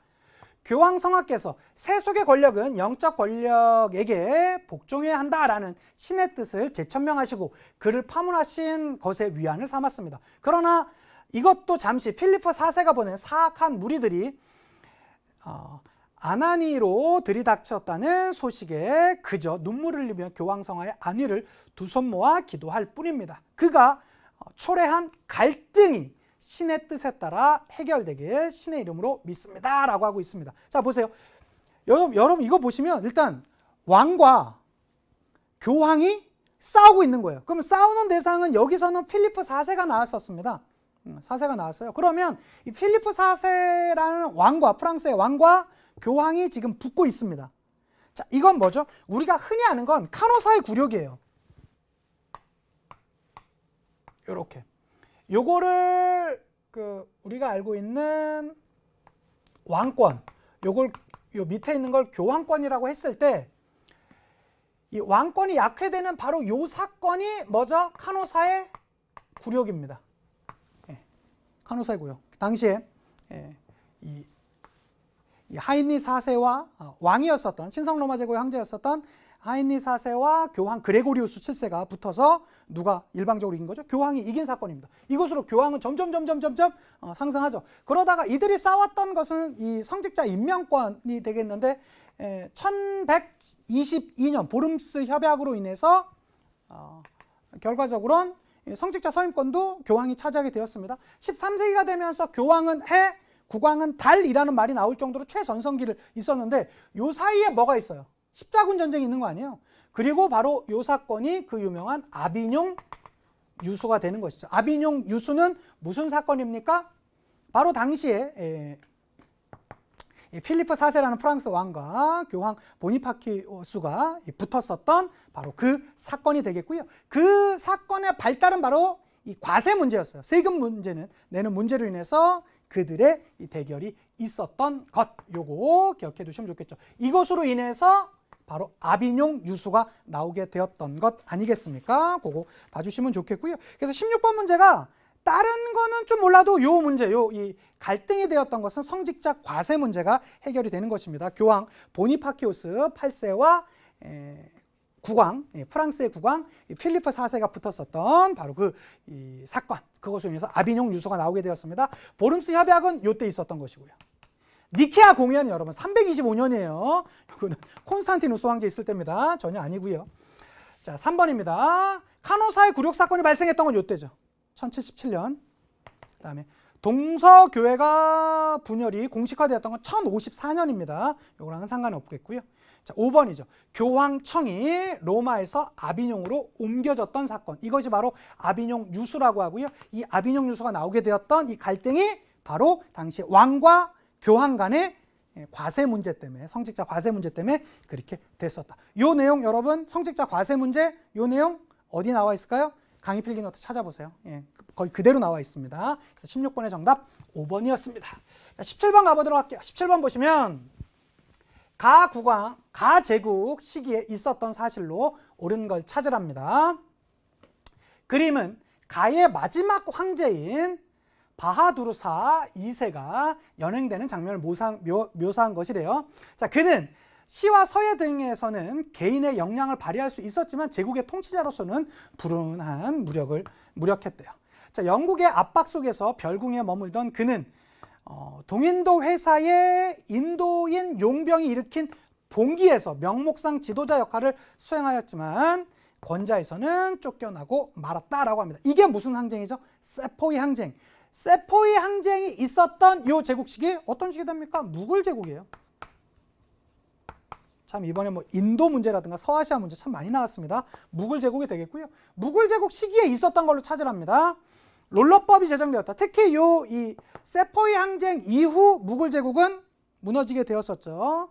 교황 성하께서 세속의 권력은 영적 권력에게 복종해야 한다라는 신의 뜻을 재천명하시고 그를 파문하신 것에 위안을 삼았습니다. 그러나 이것도 잠시 필리프 4세가 보낸 사악한 무리들이 아나니로 들이닥쳤다는 소식에 그저 눈물을 흘리며 교황 성하의 안위를 두 손 모아 기도할 뿐입니다. 그가 초래한 갈등이 신의 뜻에 따라 해결되길 신의 이름으로 믿습니다 라고 하고 있습니다. 자, 보세요. 여러분 이거 보시면 일단 왕과 교황이 싸우고 있는 거예요. 그럼 싸우는 대상은 여기서는 필리프 4세가 나왔었습니다. 4세가 나왔어요. 그러면 이 필리프 4세라는 왕과, 프랑스의 왕과 교황이 지금 붙고 있습니다. 자, 이건 뭐죠? 우리가 흔히 아는 건 카노사의 굴욕이에요. 요렇게. 요거를 우리가 알고 있는 왕권, 요 밑에 있는 걸 교황권이라고 했을 때 이 왕권이 약화되는 바로 요 사건이 뭐죠? 카노사의 굴욕입니다. 예, 카노사의 굴욕. 당시에 이 하인리 4세와 왕이었었던 신성 로마 제국의 황제였었던 하인리 4세와 교황 그레고리우스 7세가 붙어서 누가 일방적으로 이긴 거죠? 교황이 이긴 사건입니다. 이것으로 교황은 점점 상승하죠. 그러다가 이들이 싸웠던 것은 이 성직자 임명권이 되겠는데 1122년 보름스 협약으로 인해서 결과적으로는 성직자 서임권도 교황이 차지하게 되었습니다. 13세기가 되면서 교황은 해, 국왕은 달이라는 말이 나올 정도로 최전성기를 있었는데 요 사이에 뭐가 있어요? 십자군 전쟁이 있는 거 아니에요? 그리고 바로 요 사건이 그 유명한 아비뇽 유수가 되는 것이죠. 아비뇽 유수는 무슨 사건입니까? 바로 당시에 필리프 4세라는 프랑스 왕과 교황 보니파키오스가 붙었었던 바로 그 사건이 되겠고요. 그 사건의 발달은 바로 이 과세 문제였어요. 세금 문제는 내는 문제로 인해서 그들의 이 대결이 있었던 것, 요거 기억해 두시면 좋겠죠. 이것으로 인해서 바로 아비뇽 유수가 나오게 되었던 것 아니겠습니까? 그거 봐주시면 좋겠고요. 그래서 16번 문제가 다른 거는 좀 몰라도 요 문제, 이 갈등이 되었던 것은 성직자 과세 문제가 해결이 되는 것입니다. 교황 보니파키오스 8세와 국왕, 프랑스의 국왕 필리프 4세가 붙었었던 바로 이 사건, 그것으로 인해서 아비뇽 유수가 나오게 되었습니다. 보름스 협약은 요때 있었던 것이고요. 니케아 공회는 여러분 325년이에요. 이거는 콘스탄티누스 황제 있을 때입니다. 전혀 아니고요. 자, 3번입니다. 카노사의 굴욕 사건이 발생했던 건 요때죠. 1077년. 그다음에 동서교회가 분열이 공식화되었던 건 1054년입니다. 이거랑은 상관이 없겠고요. 자, 5번이죠. 교황청이 로마에서 아비뇽으로 옮겨졌던 사건. 이것이 바로 아비뇽 유수라고 하고요. 이 아비뇽 유수가 나오게 되었던 이 갈등이 바로 당시 왕과 교황 간의 과세 문제 때문에, 성직자 과세 문제 때문에 그렇게 됐었다. 이 내용 여러분, 성직자 과세 문제 이 내용 어디 나와 있을까요? 강의 필기노트 찾아보세요. 거의 그대로 나와 있습니다. 그래서 16번의 정답 5번이었습니다. 17번 가보도록 할게요. 17번 보시면 가국왕, 가제국 시기에 있었던 사실로 옳은 걸 찾으랍니다. 그림은 가의 마지막 황제인 바하두르사 2세가 연행되는 장면을 묘사한 것이래요. 자, 그는 시와 서예 등에서는 개인의 역량을 발휘할 수 있었지만 제국의 통치자로서는 불운한 무력했대요. 자, 영국의 압박 속에서 별궁에 머물던 그는 동인도 회사의 인도인 용병이 일으킨 봉기에서 명목상 지도자 역할을 수행하였지만 권자에서는 쫓겨나고 말았다라고 합니다. 이게 무슨 항쟁이죠? 세포이 항쟁. 세포이 항쟁이 있었던 이 제국 시기 어떤 시기 됩니까? 무굴 제국이에요. 참 이번에 뭐 인도 문제라든가 서아시아 문제 참 많이 나왔습니다. 무굴 제국이 되겠고요. 무굴 제국 시기에 있었던 걸로 찾으랍니다. 롤러법이 제정되었다. 특히 이 세포이 항쟁 이후 무굴 제국은 무너지게 되었었죠.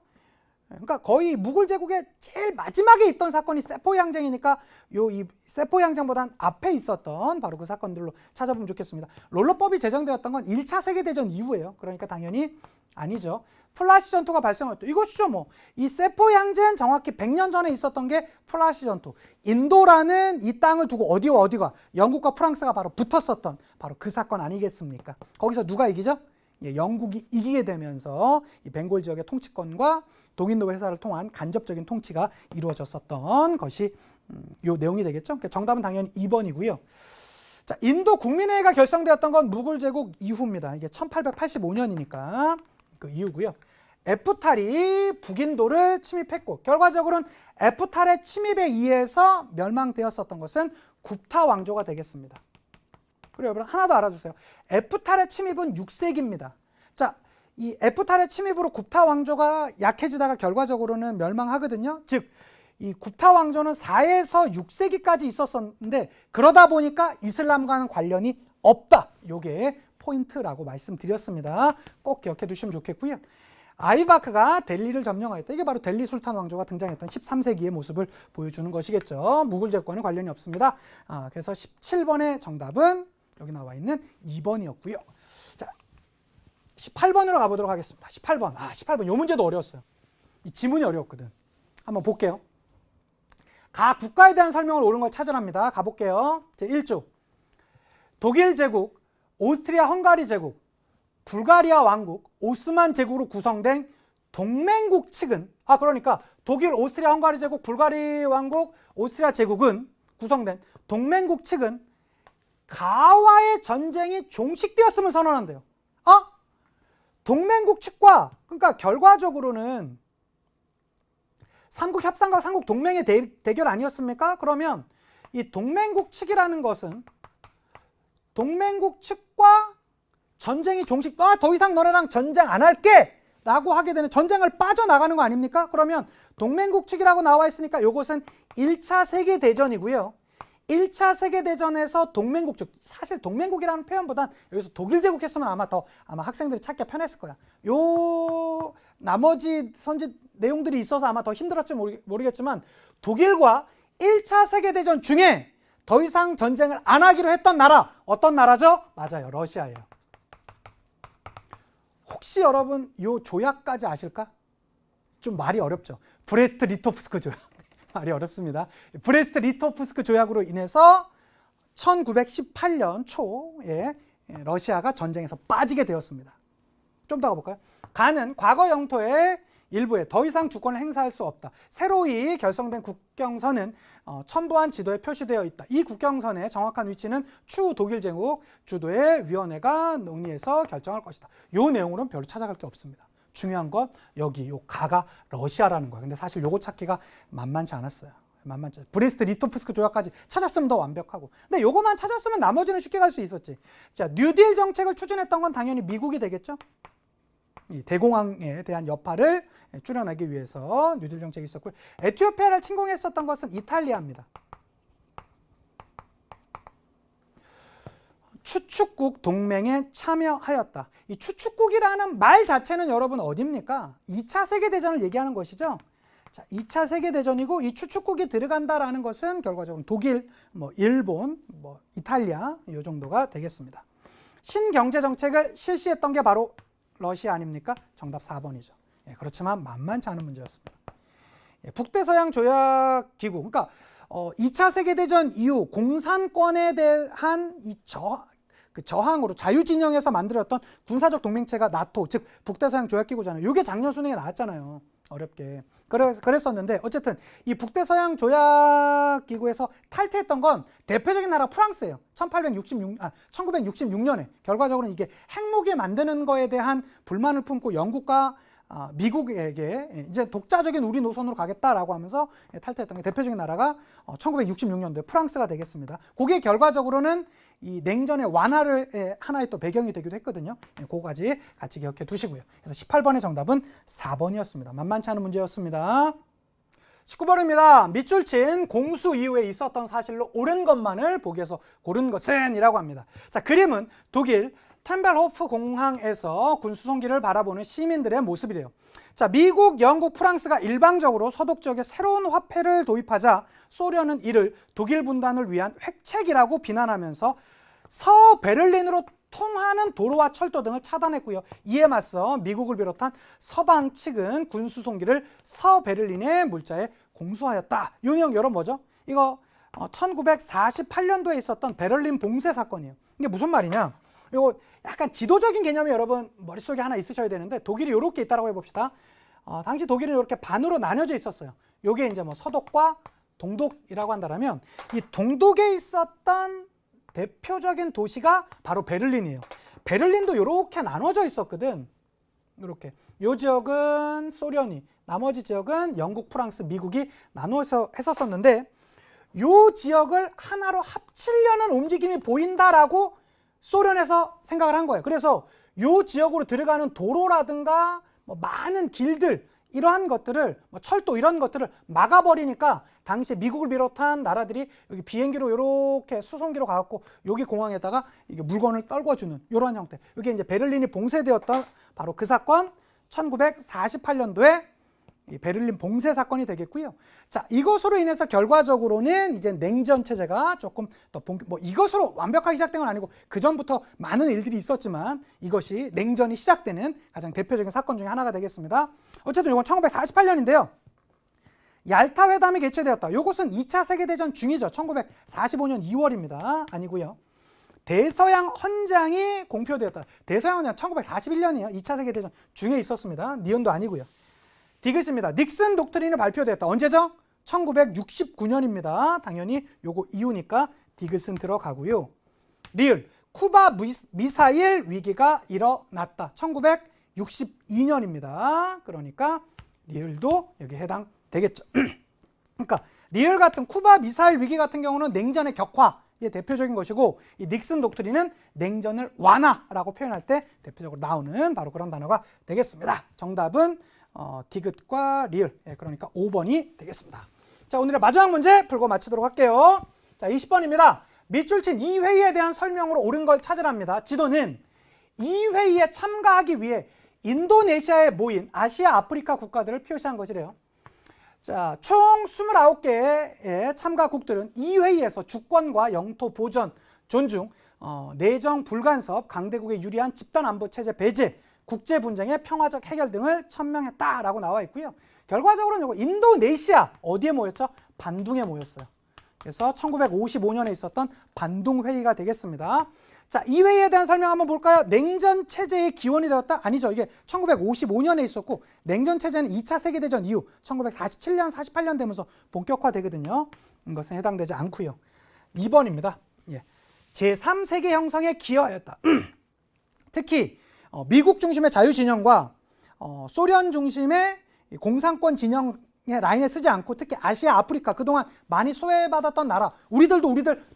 그러니까 거의 무굴 제국의 제일 마지막에 있던 사건이 세포이 항쟁이니까 이 세포이 항쟁보단 앞에 있었던 바로 그 사건들로 찾아보면 좋겠습니다. 롤러법이 제정되었던 건 1차 세계대전 이후예요. 그러니까 당연히 아니죠. 플라시 전투가 발생했다. 이것이죠 뭐. 이 세포 양제는 정확히 100년 전에 있었던 게 플라시 전투. 인도라는 이 땅을 두고 어디와 어디가 영국과 프랑스가 바로 붙었었던 바로 그 사건 아니겠습니까? 거기서 누가 이기죠? 예, 영국이 이기게 되면서 이 벵골 지역의 통치권과 동인도 회사를 통한 간접적인 통치가 이루어졌었던 것이 이 내용이 되겠죠. 그러니까 정답은 당연히 2번이고요. 자, 인도 국민회의가 결성되었던 건 무굴 제국 이후입니다. 이게 1885년이니까 그 이후고요. 에프탈이 북인도를 침입했고 결과적으로는 에프탈의 침입에 의해서 멸망되었었던 것은 굽타 왕조가 되겠습니다. 그리고 여러분 하나 더 알아주세요. 에프탈의 침입은 6세기입니다. 자, 이 에프탈의 침입으로 굽타 왕조가 약해지다가 결과적으로는 멸망하거든요. 즉, 이 굽타 왕조는 4에서 6세기까지 있었었는데 그러다 보니까 이슬람과는 관련이 없다. 요게 포인트라고 말씀드렸습니다. 꼭 기억해 두시면 좋겠고요. 아이바크가 델리를 점령하였다. 이게 바로 델리 술탄 왕조가 등장했던 13세기의 모습을 보여주는 것이겠죠. 무굴 제국과는 관련이 없습니다. 그래서 17번의 정답은 여기 나와 있는 2번이었고요. 자, 18번으로 가보도록 하겠습니다. 18번. 18번. 요 문제도 어려웠어요. 이 지문이 어려웠거든. 한번 볼게요. 각 국가에 대한 설명을 옳은 걸 찾으랍니다. 가볼게요. 제1조. 독일 제국, 오스트리아 헝가리 제국, 불가리아 왕국, 오스만 제국으로 구성된 동맹국 측은 그러니까 독일, 오스트리아 헝가리 제국, 불가리아 왕국, 오스트리아 제국은 구성된 동맹국 측은 가와의 전쟁이 종식되었음을 선언한대요. 동맹국 측과 그러니까 결과적으로는 삼국 협상과 삼국 동맹의 대결 아니었습니까? 그러면 이 동맹국 측이라는 것은 동맹국 측과 전쟁이 종식, 더 이상 너네랑 전쟁 안 할게! 라고 하게 되는 전쟁을 빠져나가는 거 아닙니까? 그러면 동맹국 측이라고 나와 있으니까 이것은 1차 세계대전이고요. 1차 세계대전에서 동맹국 측, 사실 동맹국이라는 표현보단 여기서 독일 제국 했으면 아마 학생들이 찾기가 편했을 거야. 요 나머지 선지 내용들이 있어서 아마 더 힘들었지 모르겠지만 독일과 1차 세계대전 중에 더 이상 전쟁을 안 하기로 했던 나라, 어떤 나라죠? 맞아요. 러시아예요. 혹시 여러분 요 조약까지 아실까? 좀 말이 어렵죠. 브레스트-리토프스크 조약. 말이 어렵습니다. 브레스트-리토프스크 조약으로 인해서 1918년 초에 러시아가 전쟁에서 빠지게 되었습니다. 좀 더 가볼까요? 가는 과거 영토의 일부에 더 이상 주권을 행사할 수 없다. 새로이 결성된 국경선은 첨부한 지도에 표시되어 있다. 이 국경선의 정확한 위치는 추후 독일 제국 주도의 위원회가 논의해서 결정할 것이다. 이 내용으로는 별로 찾아갈 게 없습니다. 중요한 건 여기 요 가가 러시아라는 거야. 근데 사실 요거 찾기가 만만치 않았어요. 만만치. 브레스트-리토프스크 조약까지 찾았으면 더 완벽하고. 근데 요거만 찾았으면 나머지는 쉽게 갈 수 있었지. 자, 뉴딜 정책을 추진했던 건 당연히 미국이 되겠죠. 이 대공황에 대한 여파를 줄여내기 위해서 뉴딜 정책이 있었고요. 에티오피아를 침공했었던 것은 이탈리아입니다. 추축국 동맹에 참여하였다. 이 추축국이라는 말 자체는 여러분 어디입니까? 2차 세계대전을 얘기하는 것이죠. 자, 2차 세계대전이고 이 추축국이 들어간다라는 것은 결과적으로 독일, 일본, 이탈리아 이 정도가 되겠습니다. 신경제정책을 실시했던 게 바로 러시아 아닙니까? 정답 4번이죠. 그렇지만 만만치 않은 문제였습니다. 북대서양 조약기구, 그러니까 2차 세계대전 이후 공산권에 대한 이 저항으로 자유진영에서 만들었던 군사적 동맹체가 나토, 즉 북대서양 조약기구잖아요. 이게 작년 수능에 나왔잖아요. 어렵게. 그랬었는데 어쨌든 이 북대서양 조약기구에서 탈퇴했던 건 대표적인 나라 프랑스예요. 1966년에 결과적으로는 이게 핵무기 만드는 거에 대한 불만을 품고 영국과 미국에게 이제 독자적인 우리 노선으로 가겠다라고 하면서 탈퇴했던 게 대표적인 나라가 1966년도에 프랑스가 되겠습니다. 그게 결과적으로는 이 냉전의 완화를 하나의 또 배경이 되기도 했거든요. 그거까지 같이 기억해 두시고요. 그래서 18번의 정답은 4번이었습니다. 만만치 않은 문제였습니다. 19번입니다. 밑줄 친 공수 이후에 있었던 사실로 옳은 것만을 보기에서 고른 것은 이라고 합니다. 자, 그림은 독일 템벨호프 공항에서 군 수송기를 바라보는 시민들의 모습이래요. 자, 미국, 영국, 프랑스가 일방적으로 서독 지역에 새로운 화폐를 도입하자 소련은 이를 독일 분단을 위한 획책이라고 비난하면서 서베를린으로 통하는 도로와 철도 등을 차단했고요. 이에 맞서 미국을 비롯한 서방 측은 군 수송기를 서베를린의 물자에 공수하였다. 이 내용 여러분 뭐죠? 이거 1948년도에 있었던 베를린 봉쇄 사건이에요. 이게 무슨 말이냐? 이거 약간 지도적인 개념이 여러분 머릿속에 하나 있으셔야 되는데 독일이 이렇게 있다라고 해봅시다. 당시 독일은 이렇게 반으로 나뉘어져 있었어요. 이게 이제 뭐 서독과 동독이라고 한다면 이 동독에 있었던 대표적인 도시가 바로 베를린이에요. 베를린도 이렇게 나눠져 있었거든. 이렇게 이 지역은 소련이, 나머지 지역은 영국, 프랑스, 미국이 나눠서 했었었는데 이 지역을 하나로 합치려는 움직임이 보인다라고 소련에서 생각을 한 거예요. 그래서 이 지역으로 들어가는 도로라든가 뭐 많은 길들 이러한 것들을 철도 이런 것들을 막아버리니까 당시 미국을 비롯한 나라들이 여기 비행기로 이렇게 수송기로 가갖고 여기 공항에다가 이게 물건을 떨궈주는 이러한 형태. 이게 이제 베를린이 봉쇄되었던 바로 그 사건 1948년도에 이 베를린 봉쇄 사건이 되겠고요. 자, 이것으로 인해서 결과적으로는 이제 냉전 체제가 조금 더 이것으로 완벽하게 시작된 건 아니고 그 전부터 많은 일들이 있었지만 이것이 냉전이 시작되는 가장 대표적인 사건 중에 하나가 되겠습니다. 어쨌든 이건 1948년인데요. 얄타 회담이 개최되었다. 이것은 2차 세계대전 중이죠. 1945년 2월입니다. 아니고요. 대서양 헌장이 공표되었다. 대서양 헌장 1941년이에요. 2차 세계대전 중에 있었습니다. 니온도 아니고요. 디귿입니다. 닉슨 독트린이 발표되었다. 언제죠? 1969년입니다. 당연히 요거 이후니까 디귿은 들어가고요. 리을, 쿠바 미사일 위기가 일어났다. 1962년입니다. 그러니까 리을도 여기 해당되겠죠. 그러니까 리을 같은 쿠바 미사일 위기 같은 경우는 냉전의 격화의 대표적인 것이고 이 닉슨 독트린은 냉전을 완화라고 표현할 때 대표적으로 나오는 바로 그런 단어가 되겠습니다. 정답은 디귿과 리을, 그러니까 5번이 되겠습니다. 자, 오늘의 마지막 문제 풀고 마치도록 할게요. 자, 20번입니다. 밑줄 친 이 회의에 대한 설명으로 옳은 걸 찾으랍니다. 지도는 이 회의에 참가하기 위해 인도네시아에 모인 아시아, 아프리카 국가들을 표시한 것이래요. 자, 총 29개의 참가국들은 이 회의에서 주권과 영토 보전, 존중, 내정 불간섭, 강대국에 유리한 집단 안보 체제 배제, 국제 분쟁의 평화적 해결 등을 천명했다라고 나와 있고요. 결과적으로는 이거 인도네시아 어디에 모였죠? 반둥에 모였어요. 그래서 1955년에 있었던 반둥 회의가 되겠습니다. 자, 이 회의에 대한 설명 한번 볼까요? 냉전 체제의 기원이 되었다? 아니죠. 이게 1955년에 있었고 냉전 체제는 2차 세계대전 이후 1947년, 48년 되면서 본격화되거든요. 이것은 해당되지 않고요. 2번입니다. 예. 제3세계 형성에 기여하였다. 특히 미국 중심의 자유진영과 소련 중심의 공산권 진영의 라인에 쓰지 않고 특히 아시아, 아프리카 그동안 많이 소외받았던 나라 우리들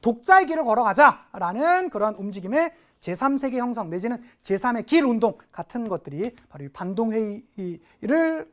독자의 길을 걸어가자라는 그런 움직임의 제3세계 형성 내지는 제3의 길 운동 같은 것들이 바로 이 반동회의를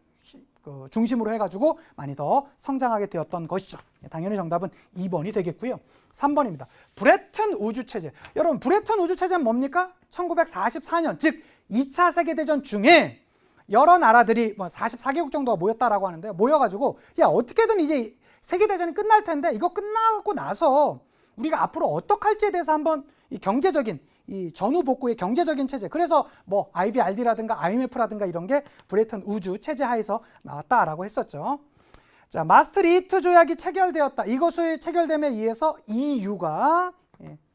중심으로 해가지고 많이 더 성장하게 되었던 것이죠. 당연히 정답은 2번이 되겠고요. 3번입니다. 브레튼 우주체제. 여러분 브레튼 우주체제는 뭡니까? 1944년 즉 2차 세계대전 중에 여러 나라들이 44개국 정도가 모였다라고 하는데요. 모여가지고 야 어떻게든 이제 세계대전이 끝날 텐데 이거 끝나고 나서 우리가 앞으로 어떻게 할지에 대해서 한번 이 경제적인 이 전후 복구의 경제적인 체제 그래서 뭐 IBRD라든가 IMF라든가 이런 게 브레튼 우주 체제 하에서 나왔다라고 했었죠. 자, 마스트리히트 조약이 체결되었다. 이것의 체결됨에 의해서 EU가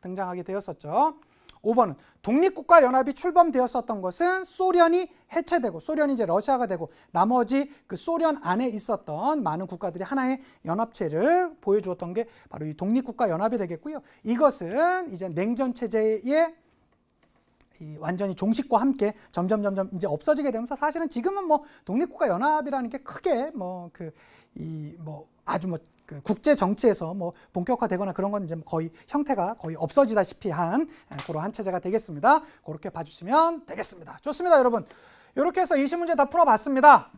등장하게 되었었죠. 5번은 독립국가 연합이 출범되었었던 것은 소련이 해체되고 소련이 이제 러시아가 되고 나머지 그 소련 안에 있었던 많은 국가들이 하나의 연합체를 보여주었던 게 바로 이 독립국가 연합이 되겠고요. 이것은 이제 냉전 체제의 완전히 종식과 함께 점점 이제 없어지게 되면서 사실은 지금은 뭐 독립국가 연합이라는 게 크게 아주 그 국제 정치에서 뭐 본격화되거나 그런 건 이제 거의 형태가 거의 없어지다시피 한 그러한 체제가 되겠습니다. 그렇게 봐주시면 되겠습니다. 좋습니다, 여러분. 이렇게 해서 20문제 다 풀어봤습니다.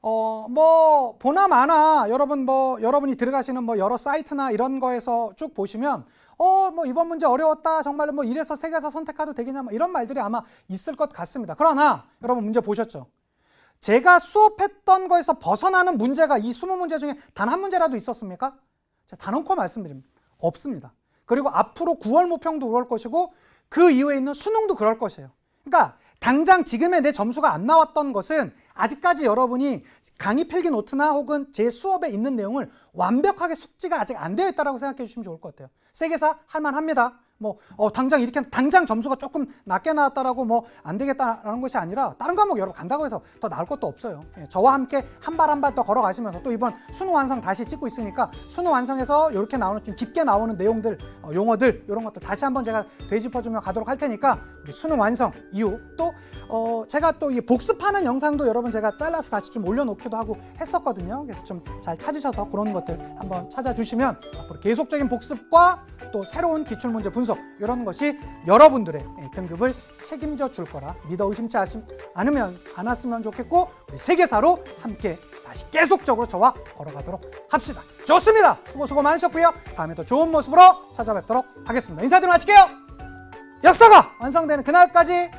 뭐 보나마나 여러분이 들어가시는 뭐 여러 사이트나 이런 거에서 쭉 보시면 뭐 이번 문제 어려웠다. 정말로 뭐 이래서 세 개에서 선택해도 되겠냐 뭐 이런 말들이 아마 있을 것 같습니다. 그러나 여러분 문제 보셨죠? 제가 수업했던 거에서 벗어나는 문제가 이 20문제 중에 단 한 문제라도 있었습니까? 제가 단언코 말씀드립니다. 없습니다. 그리고 앞으로 9월 모평도 그럴 것이고 그 이후에 있는 수능도 그럴 것이에요. 그러니까 당장 지금의 내 점수가 안 나왔던 것은 아직까지 여러분이 강의 필기 노트나 혹은 제 수업에 있는 내용을 완벽하게 숙지가 아직 안 되어 있다고 생각해 주시면 좋을 것 같아요. 세계사 할만합니다. 당장 점수가 조금 낮게 나왔다라고 안 되겠다라는 것이 아니라 다른 과목 여러분 간다고 해서 더 나을 것도 없어요. 저와 함께 한 발 한 발 더 걸어가시면서 또 이번 수능 완성 다시 찍고 있으니까 수능 완성에서 이렇게 나오는 좀 깊게 나오는 내용들, 용어들 이런 것들 다시 한번 제가 되짚어주며 가도록 할 테니까 우리 수능 완성 이후 또 제가 또 이 복습하는 영상도 여러분 제가 잘라서 다시 좀 올려놓기도 하고 했었거든요. 그래서 좀 잘 찾으셔서 그런 것들 한번 찾아주시면 앞으로 계속적인 복습과 또 새로운 기출문제 분석 이런 것이 여러분들의 등급을 책임져 줄 거라 믿어 의심치 않았으면 좋겠고 우리 세계사로 함께 다시 계속적으로 저와 걸어가도록 합시다. 좋습니다. 수고 많으셨고요. 다음에 더 좋은 모습으로 찾아뵙도록 하겠습니다. 인사드리고 마칠게요. 역사가 완성되는 그날까지